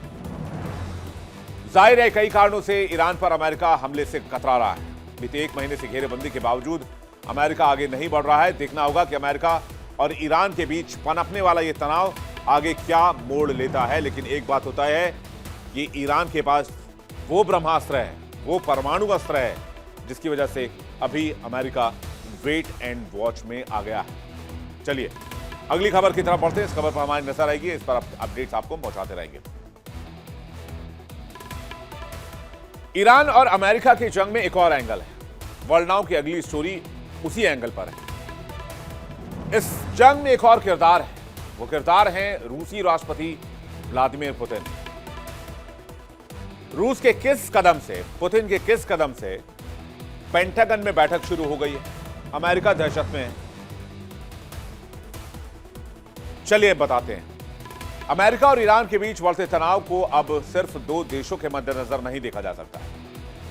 जाहिर है कई कारणों से ईरान पर अमेरिका हमले से कतरा रहा है। बीते एक महीने से घेरेबंदी के बावजूद अमेरिका आगे नहीं बढ़ रहा है। देखना होगा कि अमेरिका और ईरान के बीच पनपने वाला यह तनाव आगे क्या मोड़ लेता है। लेकिन एक बात होता है कि ईरान के पास वो ब्रह्मास्त्र है, वो परमाणु अस्त्र है, जिसकी वजह से अभी अमेरिका वेट एंड वॉच में आ गया है। चलिए अगली खबर की तरफ बढ़ते हैं। इस खबर पर हमारी नजर आएगी, इस पर अपडेट्स आपको पहुंचाते रहेंगे। ईरान और अमेरिका की जंग में एक और एंगल है। वर्ल्ड नाउ की अगली स्टोरी उसी एंगल पर है। इस जंग में एक और किरदार है, वो किरदार है रूसी राष्ट्रपति व्लादिमीर पुतिन। रूस के किस कदम से, पुतिन के किस कदम से पेंटागन में बैठक शुरू हो गई है? अमेरिका दहशत में है। चलिए बताते हैं। अमेरिका और ईरान के बीच बढ़ते तनाव को अब सिर्फ दो देशों के मद्देनजर नहीं देखा जा सकता।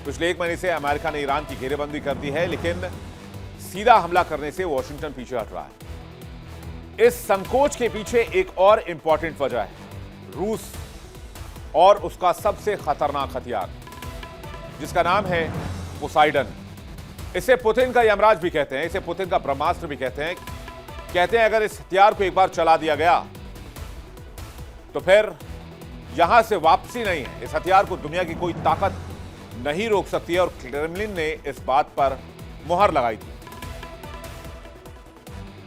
पिछले एक महीने से अमेरिका ने ईरान की घेरेबंदी कर दी है, लेकिन सीधा हमला करने से वॉशिंगटन पीछे हट रहा है। इस संकोच के पीछे एक और इंपॉर्टेंट वजह है, रूस और उसका सबसे खतरनाक हथियार, जिसका नाम है पोसाइडन। इसे पुतिन का यमराज भी कहते हैं, इसे पुतिन का ब्रह्मास्त्र भी कहते हैं। अगर इस हथियार को एक बार चला दिया गया तो फिर यहां से वापसी नहीं है। इस हथियार को दुनिया की कोई ताकत नहीं रोक सकती है और क्रेमलिन ने इस बात पर मुहर लगाई थी।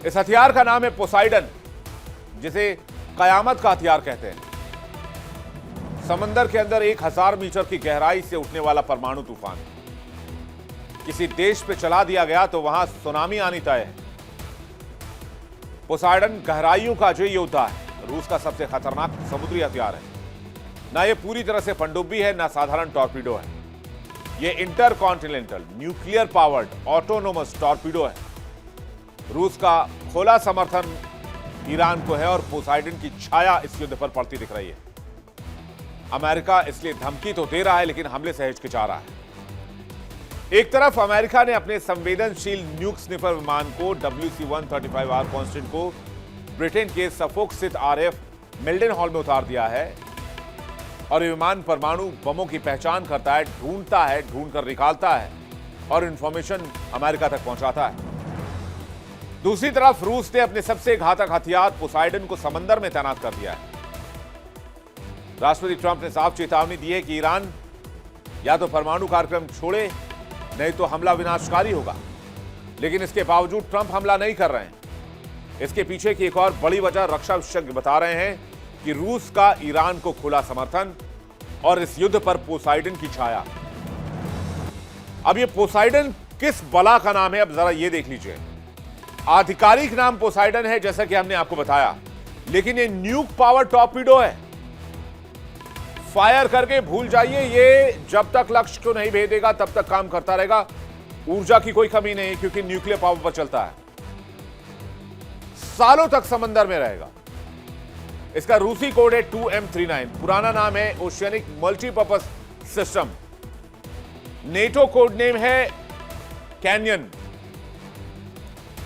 इस हथियार का नाम है पोसाइडन, जिसे कयामत का हथियार कहते हैं। समंदर के अंदर 1000 मीटर की गहराई से उठने वाला परमाणु तूफान किसी देश पे चला दिया गया तो वहां सुनामी आनी तय है। पोसाइडन गहराइयों का अजय योद्धा है, रूस का सबसे खतरनाक समुद्री हथियार है। ना ये पूरी तरह से पनडुब्बी है, ना साधारण टॉर्पीडो है। ये intercontinental nuclear powered autonomous torpedo है। रूस का खुला समर्थन ईरान को है और पोसाइडन की छाया इस युद्ध पर पड़ती दिख रही है। अमेरिका इसलिए धमकी तो दे रहा है, लेकिन हमले से हिचकिचा रहा है। एक तरफ अमेरिका ने अपने संवेदनशील न्यूक स्निफर विमान को WC-135R कॉन्स्टेंट को ब्रिटेन के सफोक स्थित RAF मिल्डन हॉल में उतार दिया है और विमान परमाणु बमों की पहचान करता है, ढूंढकर निकालता है और इंफॉर्मेशन अमेरिका तक पहुंचाता है। दूसरी तरफ रूस ने अपने सबसे घातक हथियार पोसाइडन को समंदर में तैनात कर दिया है। राष्ट्रपति ट्रंप ने साफ चेतावनी दी है कि ईरान या तो परमाणु कार्यक्रम छोड़े, नहीं तो हमला विनाशकारी होगा। लेकिन इसके बावजूद ट्रंप हमला नहीं कर रहे हैं। इसके पीछे की एक और बड़ी वजह रक्षा विशेषज्ञ बता रहे हैं कि रूस का ईरान को खुला समर्थन और इस युद्ध पर पोसाइडन की छाया। अब ये पोसाइडन किस बला का नाम है, अब जरा ये देख लीजिए। आधिकारिक नाम पोसाइडन है, जैसा कि हमने आपको बताया, लेकिन ये न्यूक पावर टॉर्पीडो है। फायर करके भूल जाइए, ये जब तक लक्ष्य को नहीं भेदेगा तब तक काम करता रहेगा। ऊर्जा की कोई कमी नहीं, क्योंकि न्यूक्लियर पावर पर चलता है। सालों तक समंदर में रहेगा। इसका रूसी कोड है 2M39, पुराना नाम है oceanic multipurpose system. NATO code name है कैनियन।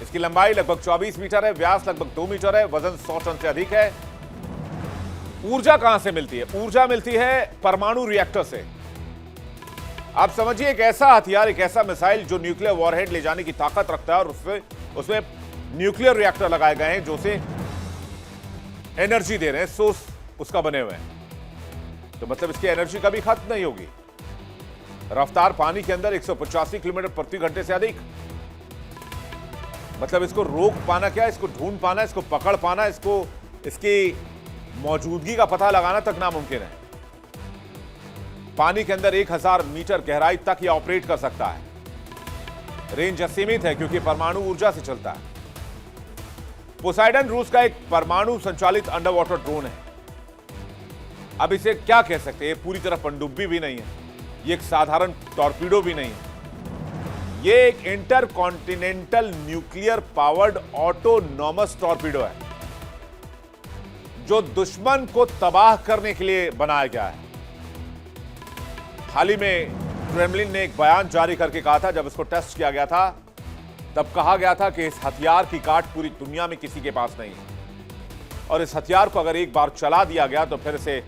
इसकी लंबाई लगभग 24 मीटर है, व्यास लगभग 2 मीटर है, वजन 100 टन से अधिक है। ऊर्जा कहां से मिलती है? ऊर्जा मिलती है परमाणु रिएक्टर से। आप समझिए, एक ऐसा हथियार, एक ऐसा मिसाइल जो न्यूक्लियर वॉरहेड ले जाने की ताकत रखता है और उसमें न्यूक्लियर रिएक्टर लगाए गए हैं जो से एनर्जी दे रहे हैं, सोर्स उसका बने हुए हैं। तो मतलब इसकी एनर्जी कभी खत्म नहीं होगी। रफ्तार पानी के अंदर 185 किलोमीटर प्रति घंटे से अधिक। मतलब इसको रोक पाना क्या, इसको ढूंढ पाना, इसको पकड़ पाना, इसको इसकी मौजूदगी का पता लगाना तक नामुमकिन है। पानी के अंदर 1000 मीटर गहराई तक यह ऑपरेट कर सकता है। रेंज असीमित है क्योंकि परमाणु ऊर्जा से चलता है। पोसाइडन रूस का एक परमाणु संचालित अंडर वाटर ड्रोन है। अब इसे क्या कह सकते हैं, पूरी तरह पनडुब्बी भी नहीं है, ये एक साधारण टॉर्पीडो भी नहीं है, ये एक intercontinental nuclear powered autonomous torpedo है जो दुश्मन को तबाह करने के लिए बनाया गया है। हाल ही में क्रेमलिन ने एक बयान जारी करके कहा था, जब इसको टेस्ट किया गया था तब कहा गया था कि इस हथियार की काट पूरी दुनिया में किसी के पास नहीं है और इस हथियार को अगर एक बार चला दिया गया तो फिर इसे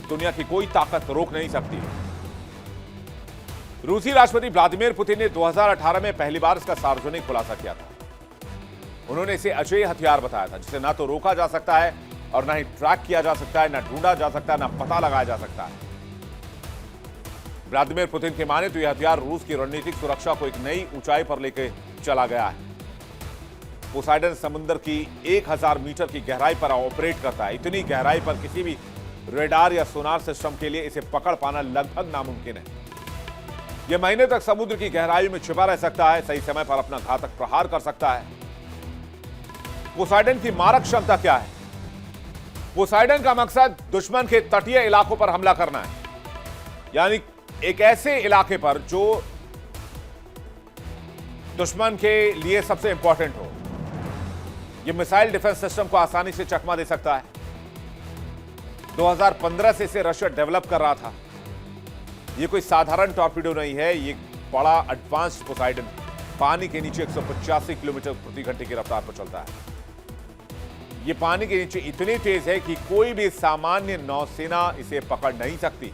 दुनिया की कोई ताकत रोक नहीं सकती। रूसी राष्ट्रपति व्लादिमीर पुतिन ने 2018 में पहली बार इसका सार्वजनिक खुलासा किया था। उन्होंने इसे अजेय हथियार बताया था जिसे ना तो रोका जा सकता है और ना ही ट्रैक किया जा सकता है, ना ढूंढा जा सकता है, ना पता लगाया जा सकता है। व्लादिमीर पुतिन के माने तो यह हथियार रूस की रणनीतिक सुरक्षा को एक नई ऊंचाई पर लेकर चला गया है। पोसाइडन समुद्र की 1000 मीटर की गहराई पर ऑपरेट करता है। इतनी गहराई पर किसी भी रेडार या सोनार सिस्टम के लिए इसे पकड़ पाना लगभग नामुमकिन है। यह महीने तक समुद्र की गहराई में छिपा रह सकता है, सही समय पर अपना घातक प्रहार कर सकता है। पोसाइडन की मारक क्षमता क्या है? पोसाइडन का मकसद दुश्मन के तटीय इलाकों पर हमला करना है, यानी एक ऐसे इलाके पर जो दुश्मन के लिए सबसे इंपॉर्टेंट हो। यह मिसाइल डिफेंस सिस्टम को आसानी से चकमा दे सकता है। 2015 से इसे रशिया डेवलप कर रहा था। यह कोई साधारण टॉर्पीडो नहीं है, यह बड़ा एडवांस्ड पोसाइडन पानी के नीचे 185 किलोमीटर प्रति घंटे की रफ्तार पर चलता है। यह पानी के नीचे इतनी तेज है कि कोई भी सामान्य नौसेना इसे पकड़ नहीं सकती।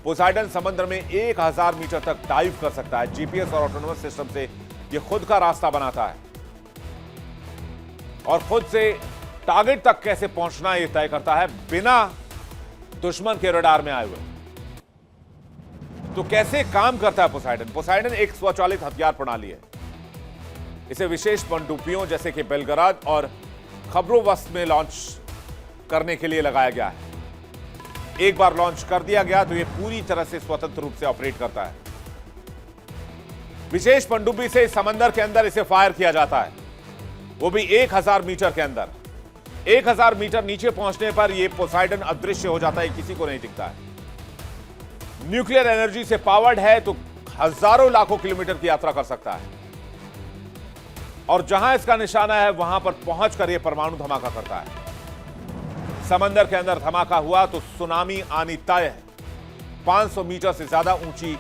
पोसाइडन समुद्र में 1000 मीटर तक डाइव कर सकता है। जीपीएस और ऑटोनोमस सिस्टम से यह खुद का रास्ता बनाता है और खुद से टारगेट तक कैसे पहुंचना यह तय करता है बिना दुश्मन के रडार में आए हुए। तो कैसे काम करता है पोसाइडन? पोसाइडन एक स्वचालित हथियार प्रणाली है। इसे विशेष पनडुब्बियों जैसे कि बेलग्राद और खबरोवस्त में लॉन्च करने के लिए लगाया गया है। एक बार लॉन्च कर दिया गया तो यह पूरी तरह से स्वतंत्र रूप से ऑपरेट करता है। विशेष पनडुब्बी से समंदर के अंदर इसे फायर किया जाता है, वो भी 1000 मीटर के अंदर। 1000 मीटर नीचे पहुंचने पर यह पोसाइडन अदृश्य हो जाता है, किसी को नहीं दिखता है। न्यूक्लियर एनर्जी से पावर्ड है तो हजारों लाखों किलोमीटर की यात्रा कर सकता है और जहां इसका निशाना है वहां पर पहुंचकर यह परमाणु धमाका करता है। समंदर के अंदर धमाका हुआ तो सुनामी आनी तय है। 500 मीटर से ज्यादा ऊंची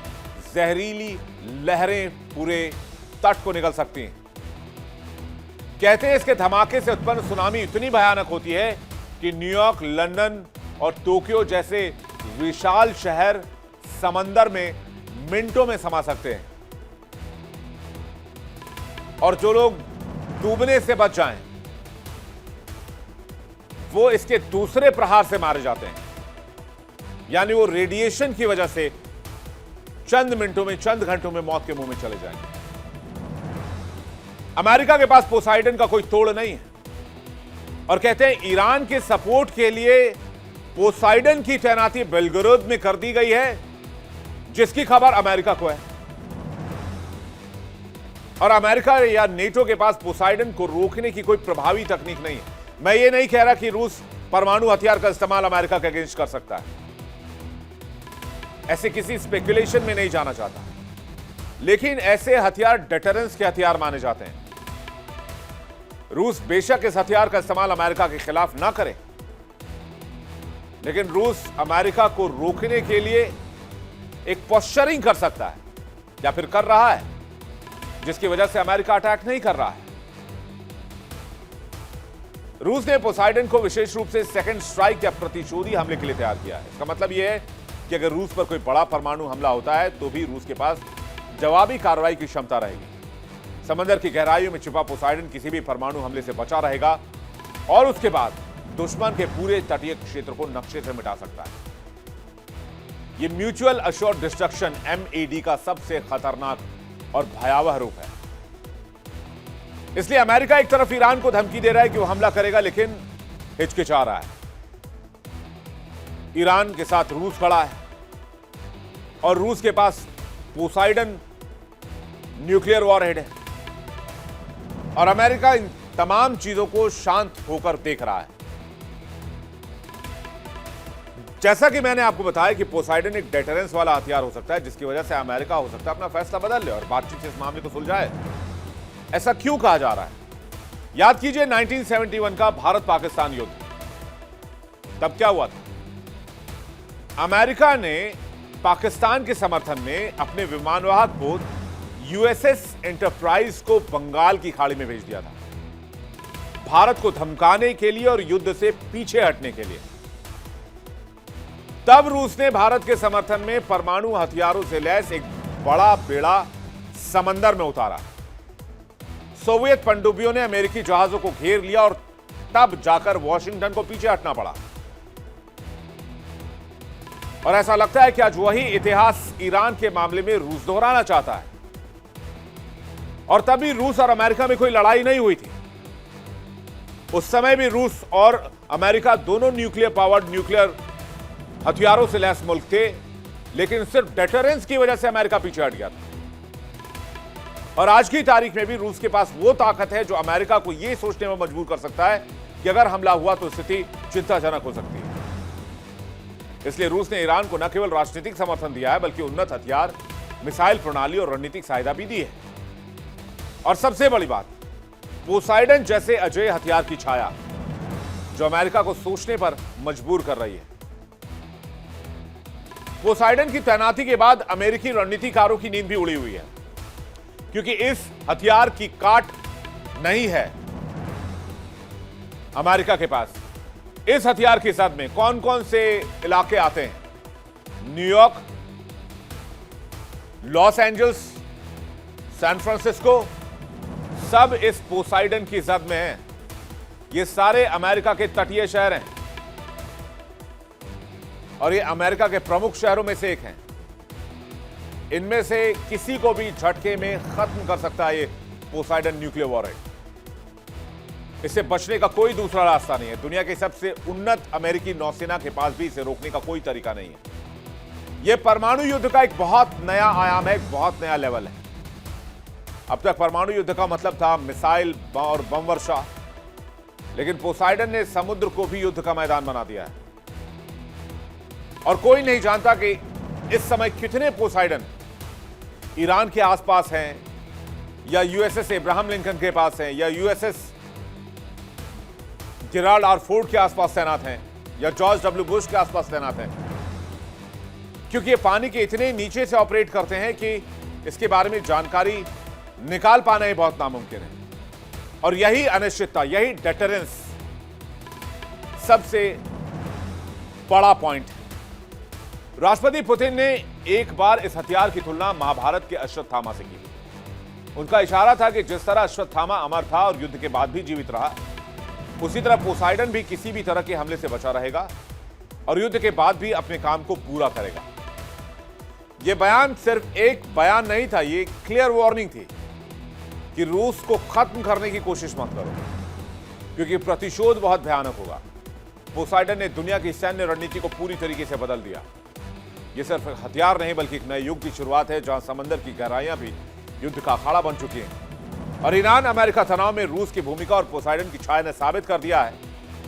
जहरीली लहरें पूरे तट को निकल सकती हैं। कहते हैं इसके धमाके से उत्पन्न सुनामी इतनी भयानक होती है कि न्यूयॉर्क, लंदन और टोक्यो जैसे विशाल शहर समंदर में मिनटों में समा सकते हैं और जो लोग डूबने से बच जाएं वो इसके दूसरे प्रहार से मारे जाते हैं, यानी वो रेडिएशन की वजह से चंद मिनटों में, चंद घंटों में मौत के मुंह में चले जाएंगे। अमेरिका के पास पोसाइडन का कोई तोड़ नहीं है और कहते हैं ईरान के सपोर्ट के लिए पोसाइडन की तैनाती बेलग्राद में कर दी गई है, जिसकी खबर अमेरिका को है। और अमेरिका या नेटो के पास पोसाइडन को रोकने की कोई प्रभावी तकनीक नहीं है। मैं ये नहीं कह रहा कि रूस परमाणु हथियार का इस्तेमाल अमेरिका के अगेंस्ट कर सकता है, ऐसे किसी स्पेकुलेशन में नहीं जाना चाहता, लेकिन ऐसे हथियार डेटरेंस के हथियार माने जाते हैं। रूस बेशक इस हथियार का इस्तेमाल अमेरिका के खिलाफ ना करे, लेकिन रूस अमेरिका को रोकने के लिए एक पोस्चरिंग कर सकता है या फिर कर रहा है, जिसकी वजह से अमेरिका अटैक नहीं कर रहा है। रूस ने पोसाइडन को विशेष रूप से सेकंड स्ट्राइक या प्रतिशोधी हमले के लिए तैयार किया है। इसका मतलब यह है कि अगर रूस पर कोई बड़ा परमाणु हमला होता है तो भी रूस के पास जवाबी कार्रवाई की क्षमता रहेगी। समंदर की गहराइयों में छिपा पोसाइडन किसी भी परमाणु हमले से बचा रहेगा और उसके बाद दुश्मन के पूरे तटीय क्षेत्र को नक्शे से मिटा सकता है। यह म्यूचुअल अश्योर्ड डिस्ट्रक्शन MAD का सबसे खतरनाक और भयावह रूप है। इसलिए अमेरिका एक तरफ ईरान को धमकी दे रहा है कि वो हमला करेगा, लेकिन हिचकिचा रहा है। ईरान के साथ रूस खड़ा है और रूस के पास पोसाइडन न्यूक्लियर वॉरहेड है और अमेरिका इन तमाम चीजों को शांत होकर देख रहा है। जैसा कि मैंने आपको बताया कि पोसाइडन एक डेटरेंस वाला हथियार हो सकता है, जिसकी वजह से अमेरिका हो सकता है अपना फैसला बदल ले और बातचीत से इस मामले को सुलझाए। ऐसा क्यों कहा जा रहा है? याद कीजिए 1971 का भारत पाकिस्तान युद्ध। तब क्या हुआ था? अमेरिका ने पाकिस्तान के समर्थन में अपने विमानवाहक पोत यूएसएस एंटरप्राइज को बंगाल की खाड़ी में भेज दिया था, भारत को धमकाने के लिए और युद्ध से पीछे हटने के लिए। तब रूस ने भारत के समर्थन में परमाणु हथियारों से लैस एक बड़ा बेड़ा समंदर में उतारा। सोवियत पनडुब्बियों ने अमेरिकी जहाजों को घेर लिया और तब जाकर वॉशिंगटन को पीछे हटना पड़ा। और ऐसा लगता है कि आज वही इतिहास ईरान के मामले में रूस दोहराना चाहता है। और तभी रूस और अमेरिका में कोई लड़ाई नहीं हुई थी। उस समय भी रूस और अमेरिका दोनों न्यूक्लियर हथियारों से लैस मुल्क थे, लेकिन सिर्फ डेटरेंस की वजह से अमेरिका पीछे हट गया था। और आज की तारीख में भी रूस के पास वो ताकत है जो अमेरिका को यह सोचने में मजबूर कर सकता है कि अगर हमला हुआ तो स्थिति चिंताजनक हो सकती है। इसलिए रूस ने ईरान को न केवल राजनीतिक समर्थन दिया है, बल्कि उन्नत हथियार, मिसाइल प्रणाली और रणनीतिक सहायता भी दी है। और सबसे बड़ी बात, पोसाइडन जैसे अजेय हथियार की छाया जो अमेरिका को सोचने पर मजबूर कर रही है। पोसाइडन की तैनाती के बाद अमेरिकी रणनीतिकारों की नींद भी उड़ी हुई है, क्योंकि इस हथियार की काट नहीं है अमेरिका के पास। इस हथियार की जद में कौन कौन से इलाके आते हैं? New York, Los Angeles, San Francisco, सब इस पोसाइडन की जद में हैं। ये सारे अमेरिका के तटीय शहर हैं और ये अमेरिका के प्रमुख शहरों में से एक हैं। इनमें से किसी को भी झटके में खत्म कर सकता है ये पोसाइडन न्यूक्लियर वॉरेंट। इससे बचने का कोई दूसरा रास्ता नहीं है। दुनिया के सबसे उन्नत अमेरिकी नौसेना के पास भी इसे रोकने का कोई तरीका नहीं है। यह परमाणु युद्ध का एक बहुत नया आयाम है, एक बहुत नया लेवल है। अब तक परमाणु युद्ध का मतलब था मिसाइल और बम वर्षा, लेकिन पोसाइडन ने समुद्र को भी युद्ध का मैदान बना दिया है। और कोई नहीं जानता कि इस समय कितने पोसाइडन ईरान के आसपास हैं, या यूएसएस अब्राहम लिंकन के पास हैं, या यूएसएस जेराल्ड आर फोर्ड के आसपास तैनात हैं, या जॉर्ज डब्ल्यू बुश के आसपास तैनात हैं। क्योंकि ये पानी के इतने नीचे से ऑपरेट करते हैं कि इसके बारे में जानकारी निकाल पाना ही बहुत नामुमकिन है। और यही अनिश्चितता, यही डेटरेंस सबसे बड़ा पॉइंट है। राष्ट्रपति पुतिन ने एक बार इस हथियार की तुलना महाभारत के अश्वत्थामा से की। उनका इशारा था कि जिस तरह अश्वत्थामा अमर था और युद्ध के बाद भी जीवित रहा, उसी तरह पोसाइडन भी किसी भी तरह के हमले से बचा रहेगा और युद्ध के बाद भी अपने काम को पूरा करेगा। यह बयान सिर्फ एक बयान नहीं था, यह क्लियर वार्निंग थी कि रूस को खत्म करने की कोशिश मत करो, क्योंकि प्रतिशोध बहुत भयानक होगा। पोसाइडन ने दुनिया की सैन्य रणनीति को पूरी तरीके से बदल दिया। यह सिर्फ एक हथियार नहीं, बल्कि एक नए युग की शुरुआत है, जहां समंदर की गहराइयां भी युद्ध का अखाड़ा बन चुकी हैं। और ईरान अमेरिका तनाव में रूस की भूमिका और पोसाइडन की छाया ने साबित कर दिया है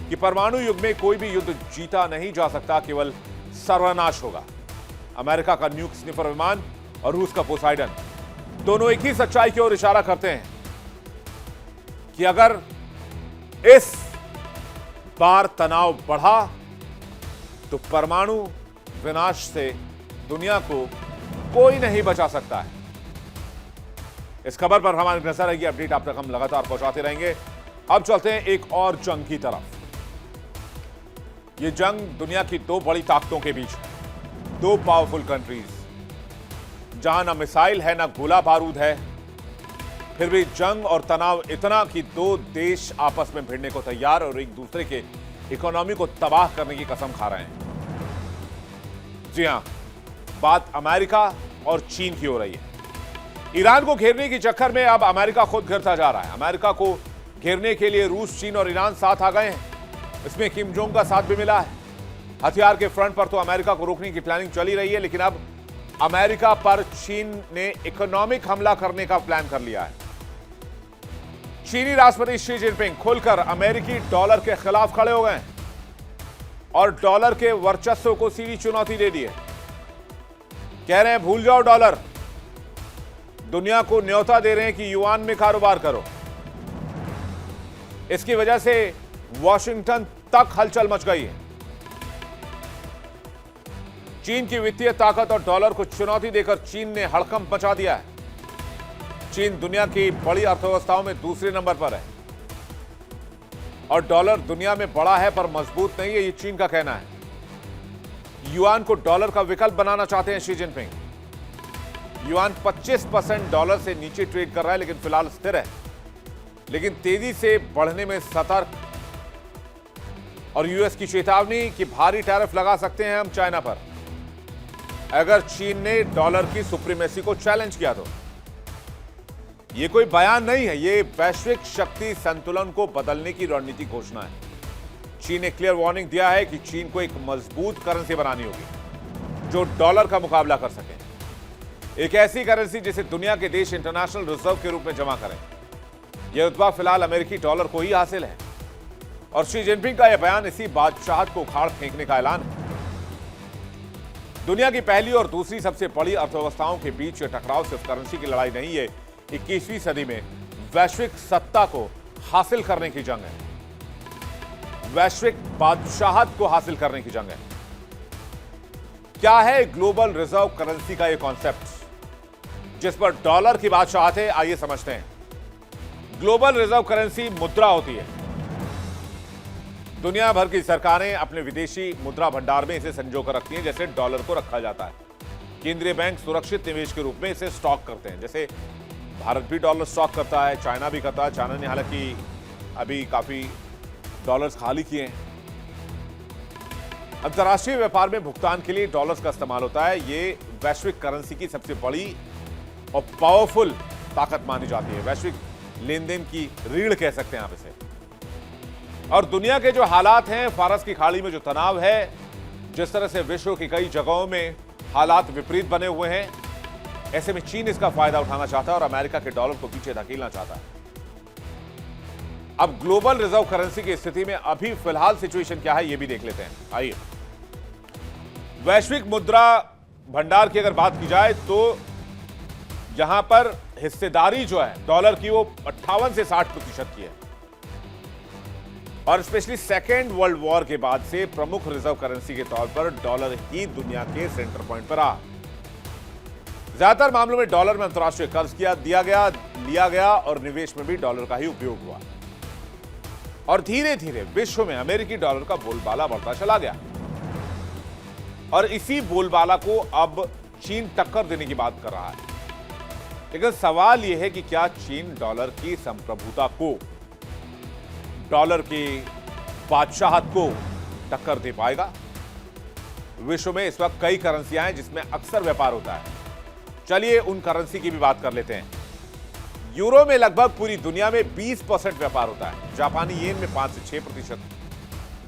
कि परमाणु युग में कोई भी युद्ध जीता नहीं जा सकता, केवल सर्वनाश होगा। अमेरिका का न्यूक स्निफर विमान और रूस का पोसाइडन दोनों एक ही सच्चाई की ओर इशारा करते हैं कि अगर इस बार तनाव बढ़ा तो परमाणु विनाश से दुनिया को कोई नहीं बचा सकता है। इस खबर पर हमारी नजर रहेगी, अपडेट आप तक हम लगातार पहुंचाते रहेंगे। अब चलते हैं एक और जंग की तरफ। यह जंग दुनिया की दो बड़ी ताकतों के बीच है, दो पावरफुल कंट्रीज, जहां ना मिसाइल है ना गोला बारूद है, फिर भी जंग और तनाव इतना कि दो देश आपस में भिड़ने को तैयार और एक दूसरे के इकोनॉमी को तबाह करने की कसम खा रहे हैं। जी हां, बात अमेरिका और चीन की हो रही है। ईरान को घेरने के चक्कर में अब अमेरिका खुद घिरता जा रहा है। अमेरिका को घेरने के लिए रूस, चीन और ईरान साथ आ गए हैं। इसमें किम जोंग का साथ भी मिला है। हथियार के फ्रंट पर तो अमेरिका को रोकने की प्लानिंग चली रही है, लेकिन अब अमेरिका पर चीन ने इकोनॉमिक हमला करने का प्लान कर लिया है। चीनी राष्ट्रपति शी जिनपिंग खुलकर अमेरिकी डॉलर के खिलाफ खड़े हो गए और डॉलर के वर्चस्व को सीधी चुनौती दे दी है। कह रहे हैं भूल जाओ डॉलर, दुनिया को न्योता दे रहे हैं कि युआन में कारोबार करो। इसकी वजह से वॉशिंगटन तक हलचल मच गई है। चीन की वित्तीय ताकत और डॉलर को चुनौती देकर चीन ने हड़कंप मचा दिया है। चीन दुनिया की बड़ी अर्थव्यवस्थाओं में दूसरे नंबर पर है और डॉलर दुनिया में बड़ा है पर मजबूत नहीं है, ये चीन का कहना है। युआन को डॉलर का विकल्प बनाना चाहते हैं शी जिनपिंग। युआन 25% डॉलर से नीचे ट्रेड कर रहा है, लेकिन फिलहाल स्थिर है, लेकिन तेजी से बढ़ने में सतर्क। और यूएस की चेतावनी कि भारी टैरिफ लगा सकते हैं हम चाइना पर अगर चीन ने डॉलर की सुप्रीमेसी को चैलेंज किया तो। यह कोई बयान नहीं है, यह वैश्विक शक्ति संतुलन को बदलने की रणनीति घोषणा है। चीन ने क्लियर वार्निंग दिया है कि चीन को एक मजबूत करेंसी बनानी होगी जो डॉलर का मुकाबला कर सके, एक ऐसी करेंसी जिसे दुनिया के देश इंटरनेशनल रिजर्व के रूप में जमा करें। यह रुतबा फिलहाल अमेरिकी डॉलर को ही हासिल है और शी जिनपिंग का यह बयान इसी बादशाहत को उखाड़ फेंकने का ऐलान है। दुनिया की पहली और दूसरी सबसे बड़ी अर्थव्यवस्थाओं के बीच यह टकराव सिर्फ करेंसी की लड़ाई नहीं है, 21वीं सदी में वैश्विक सत्ता को हासिल करने की जंग है, वैश्विक बादशाहत को हासिल करने की जंग है। क्या है ग्लोबल रिजर्व करेंसी का यह कॉन्सेप्ट जिस पर डॉलर की बादशाहत है? आइए समझते हैं। ग्लोबल रिजर्व करेंसी मुद्रा होती है। दुनिया भर की सरकारें अपने विदेशी मुद्रा भंडार में इसे संजोकर रखती हैं, जैसे डॉलर को रखा जाता है। केंद्रीय बैंक सुरक्षित निवेश के रूप में इसे स्टॉक करते हैं, जैसे भारत भी डॉलर स्टॉक करता है, चाइना भी करता है। चाइना ने हालांकि अभी काफी डॉलर्स खाली किए हैं। अंतर्राष्ट्रीय व्यापार में भुगतान के लिए डॉलर्स का इस्तेमाल होता है। ये वैश्विक करेंसी की सबसे बड़ी और पावरफुल ताकत मानी जाती है, वैश्विक लेन देन की रीढ़ कह सकते हैं आप इसे। और दुनिया के जो हालात हैं, फारस की खाड़ी में जो तनाव है, जिस तरह से विश्व की कई जगहों में हालात विपरीत बने हुए हैं, ऐसे में चीन इसका फायदा उठाना चाहता है और अमेरिका के डॉलर को पीछे धकेलना चाहता है। अब ग्लोबल रिजर्व करेंसी की स्थिति में अभी फिलहाल सिचुएशन क्या है, यह भी देख लेते हैं। आइए, वैश्विक मुद्रा भंडार की अगर बात की जाए तो यहां पर हिस्सेदारी जो है डॉलर की वो 58 से 60% की है और स्पेशली सेकेंड वर्ल्ड वॉर के बाद से प्रमुख रिजर्व करेंसी के तौर पर डॉलर ही दुनिया के सेंटर पॉइंट पर आ। ज्यादातर मामलों में डॉलर में अंतर्राष्ट्रीय कर्ज लिया गया और निवेश में भी डॉलर का ही उपयोग हुआ और धीरे धीरे विश्व में अमेरिकी डॉलर का बोलबाला बढ़ता चला गया और इसी बोलबाला को अब चीन टक्कर देने की बात कर रहा है। लेकिन सवाल यह है कि क्या चीन डॉलर की संप्रभुता को, डॉलर की बादशाहत को टक्कर दे पाएगा? विश्व में इस वक्त कई करेंसियां हैं जिसमें अक्सर व्यापार होता है। चलिए उन करेंसी की भी बात कर लेते हैं। यूरो में लगभग पूरी दुनिया में 20% व्यापार होता है, जापानी येन में 5 से 6%,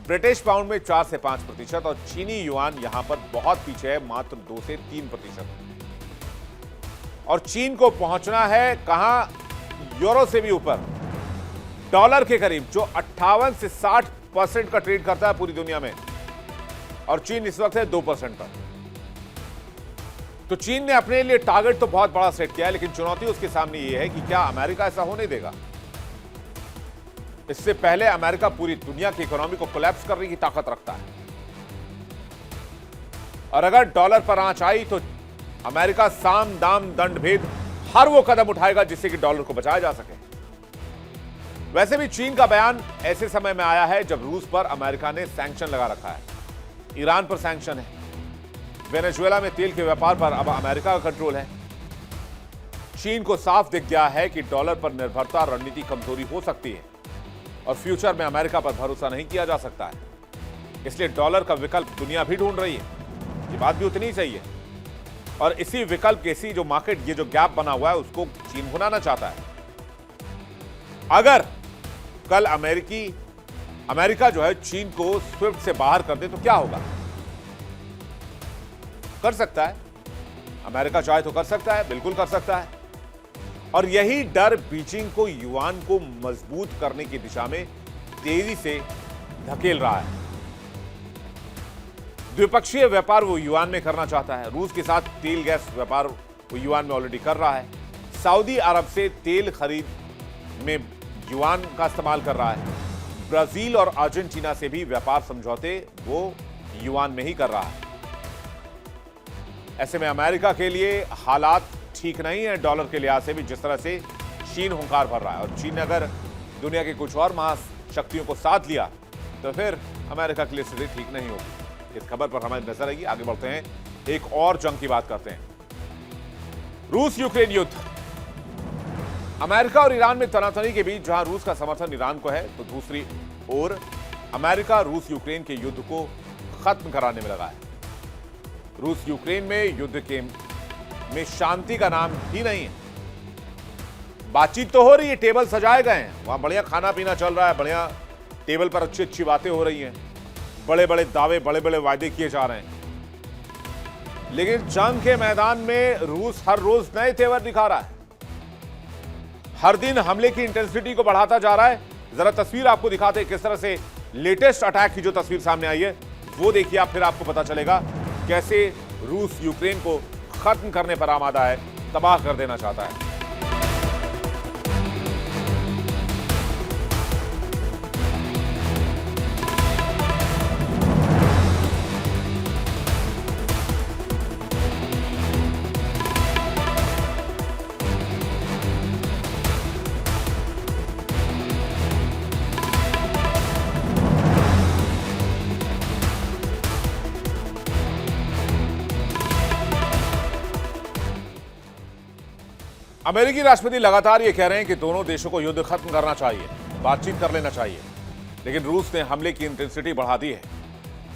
ब्रिटिश पाउंड में 4 से 5% और चीनी युआन यहां पर बहुत पीछे है, मात्र 2 से 3%। और चीन को पहुंचना है कहां? यूरो से भी ऊपर, डॉलर के करीब, जो 58 से 60% का ट्रेड करता है पूरी दुनिया में, और चीन इस वक्त है 2% पर। तो चीन ने अपने लिए टारगेट तो बहुत बड़ा सेट किया है, लेकिन चुनौती उसके सामने यह है कि क्या अमेरिका ऐसा होने देगा? इससे पहले अमेरिका पूरी दुनिया की इकोनॉमी को कोलैप्स करने की ताकत रखता है और अगर डॉलर पर आंच आई तो अमेरिका साम दाम दंड भेद हर वो कदम उठाएगा जिससे कि डॉलर को बचाया जा सके। वैसे भी चीन का बयान ऐसे समय में आया है जब रूस पर अमेरिका ने सैंक्शन लगा रखा है, ईरान पर सैंक्शन है, वेनेजुएला में तेल के व्यापार पर अब अमेरिका का कंट्रोल है। चीन को साफ दिख गया है कि डॉलर पर निर्भरता रणनीति कमजोरी हो सकती है और फ्यूचर में अमेरिका पर भरोसा नहीं किया जा सकता है, इसलिए डॉलर का विकल्प दुनिया भी ढूंढ रही है। ये बात भी उतनी ही सही है और इसी विकल्प के, इसी जो मार्केट, ये जो गैप बना हुआ है, उसको चीन भुनाना चाहता है। अगर कल अमेरिका जो है चीन को स्विफ्ट से बाहर कर दे तो क्या होगा? कर सकता है, अमेरिका चाहे तो कर सकता है, बिल्कुल कर सकता है। और यही डर बीजिंग को युआन को मजबूत करने की दिशा में तेजी से धकेल रहा है। द्विपक्षीय व्यापार वो युआन में करना चाहता है। रूस के साथ तेल गैस व्यापार वो युआन में ऑलरेडी कर रहा है। सऊदी अरब से तेल खरीद में युआन का इस्तेमाल कर रहा है। ब्राजील और अर्जेंटीना से भी व्यापार समझौते वो युआन में ही कर रहा है। ऐसे में अमेरिका के लिए हालात ठीक नहीं है डॉलर के लिहाज से भी, जिस तरह से चीन हुंकार भर रहा है। और चीन ने अगर दुनिया के कुछ और महाशक्तियों को साथ लिया तो फिर अमेरिका के लिए स्थिति ठीक नहीं होगी। इस खबर पर हमारी नजर आएगी। आगे बढ़ते हैं, एक और जंग की बात करते हैं। रूस यूक्रेन युद्ध। अमेरिका और ईरान में तनातनी के बीच जहां रूस का समर्थन ईरान को है, तो दूसरी ओर अमेरिका रूस यूक्रेन के युद्ध को खत्म कराने में लगा है। रूस यूक्रेन में युद्ध के में शांति का नाम ही नहीं है। बातचीत तो हो रही है, टेबल सजाए गए हैं, वहां बढ़िया खाना पीना चल रहा है, बढ़िया टेबल पर अच्छी अच्छी बातें हो रही हैं, बड़े बड़े दावे, बड़े बड़े वायदे किए जा रहे हैं। लेकिन जंग के मैदान में रूस हर रोज नए तेवर दिखा रहा है, हर दिन हमले की इंटेंसिटी को बढ़ाता जा रहा है। जरा तस्वीर आपको दिखाते हैं किस तरह से लेटेस्ट अटैक की जो तस्वीर सामने आई है वो देखिए आप, फिर आपको पता चलेगा कैसे रूस यूक्रेन को खत्म करने पर आमादा है, तबाह कर देना चाहता है। अमेरिकी राष्ट्रपति लगातार ये कह रहे हैं कि दोनों देशों को युद्ध खत्म करना चाहिए, बातचीत कर लेना चाहिए, लेकिन रूस ने हमले की इंटेंसिटी बढ़ा दी है।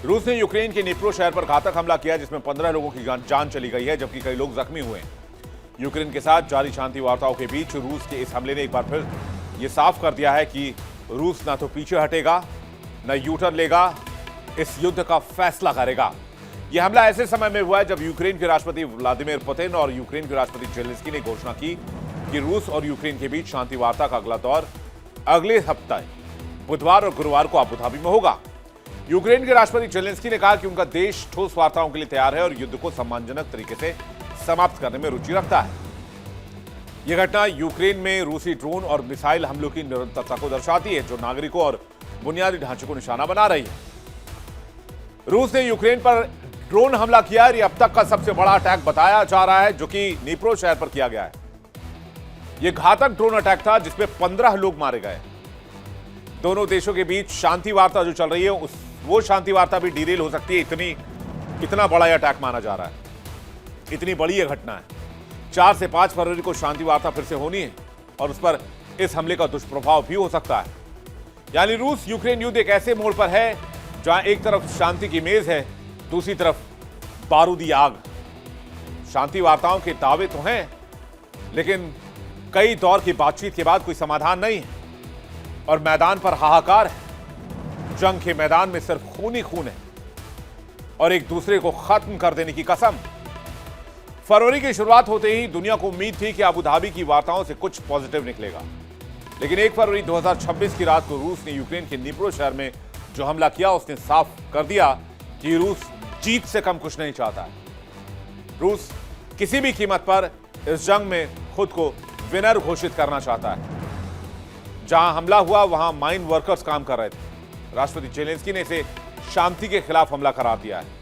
रूस ने यूक्रेन के निप्रो शहर पर घातक हमला किया, जिसमें 15 लोगों की जान चली गई है, जबकि कई लोग जख्मी हुए हैं। यूक्रेन के साथ जारी शांति वार्ताओं के बीच रूस के इस हमले ने एक बार फिर यह साफ कर दिया है कि रूस ना तो पीछे हटेगा, न यूटर्न लेगा, इस युद्ध का फैसला करेगा। यह हमला ऐसे समय में हुआ है जब यूक्रेन के राष्ट्रपति व्लादिमीर पुतिन और यूक्रेन के राष्ट्रपति जेलेंस्की ने घोषणा की कि रूस और यूक्रेन के बीच शांति वार्ता का अगला दौर अगले हफ्ते बुधवार और गुरुवार को अबू धाबी में होगा। यूक्रेन के राष्ट्रपति जेलेंस्की ने कहा कि उनका देश ठोस वार्ताओं के लिए तैयार है और युद्ध को सम्मानजनक तरीके से समाप्त करने में रुचि रखता है। यह घटना यूक्रेन में रूसी ड्रोन और मिसाइल हमलों की निरंतरता को दर्शाती है, जो नागरिकों और बुनियादी ढांचे को निशाना बना रही है। रूस ने यूक्रेन पर ड्रोन हमला किया है। यह अब तक का सबसे बड़ा अटैक बताया जा रहा है, जो कि निप्रो शहर पर किया गया है। यह घातक ड्रोन अटैक था जिसमें 15 लोग मारे गए। दोनों देशों के बीच शांति वार्ता जो चल रही है वो शांति वार्ता भी डिरेल हो सकती है। इतना बड़ा यह अटैक माना जा रहा है, इतनी बड़ी यह घटना है। 4 से 5 फरवरी को शांति वार्ता फिर से होनी है और उस पर इस हमले का दुष्प्रभाव भी हो सकता है। यानी रूस यूक्रेन युद्ध एक ऐसे मोड़ पर है जहां एक तरफ शांति की मेज है, दूसरी तरफ बारूदी आग। शांति वार्ताओं के दावे तो हैं, लेकिन कई दौर की बातचीत के बाद कोई समाधान नहीं है और मैदान पर हाहाकार है। जंग के मैदान में सिर्फ खून ही खून है और एक दूसरे को खत्म कर देने की कसम। फरवरी की शुरुआत होते ही दुनिया को उम्मीद थी कि अबू धाबी की वार्ताओं से कुछ पॉजिटिव निकलेगा, लेकिन 1 फरवरी 2026 की रात को रूस ने यूक्रेन के निप्रो शहर में जो हमला किया उसने साफ कर दिया कि रूस जीत से कम कुछ नहीं चाहता है। रूस किसी भी कीमत पर इस जंग में खुद को विनर घोषित करना चाहता है। जहां हमला हुआ वहां माइन वर्कर्स काम कर रहे थे। राष्ट्रपति जेलेंस्की ने इसे शांति के खिलाफ हमला करार दिया है।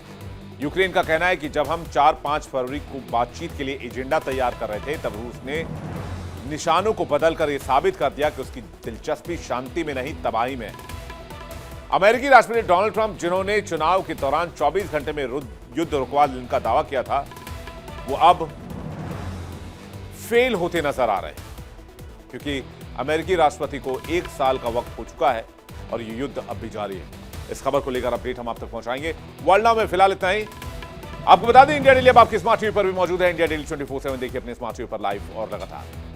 यूक्रेन का कहना है कि जब हम 4-5 फरवरी को बातचीत के लिए एजेंडा तैयार कर रहे थे, तब रूस ने निशानों को बदलकर यह साबित कर दिया कि उसकी दिलचस्पी शांति में नहीं, तबाही में है। अमेरिकी राष्ट्रपति डोनाल्ड ट्रंप, जिन्होंने चुनाव के दौरान 24 घंटे में युद्ध रुकवा देने का दावा किया था, वो अब फेल होते नजर आ रहे हैं, क्योंकि अमेरिकी राष्ट्रपति को 1 साल का वक्त हो चुका है और ये युद्ध अब भी जारी है। इस खबर को लेकर अपडेट हम आप तक पहुंचाएंगे। वर्ल्ड नाउ में फिलहाल इतना ही। आपको बता दें, इंडिया डेली अब आपकी स्मार्ट टीवी पर भी मौजूद है। इंडिया डेली 24/7 देखिए अपने स्मार्ट टीवी पर लाइव और लगातार।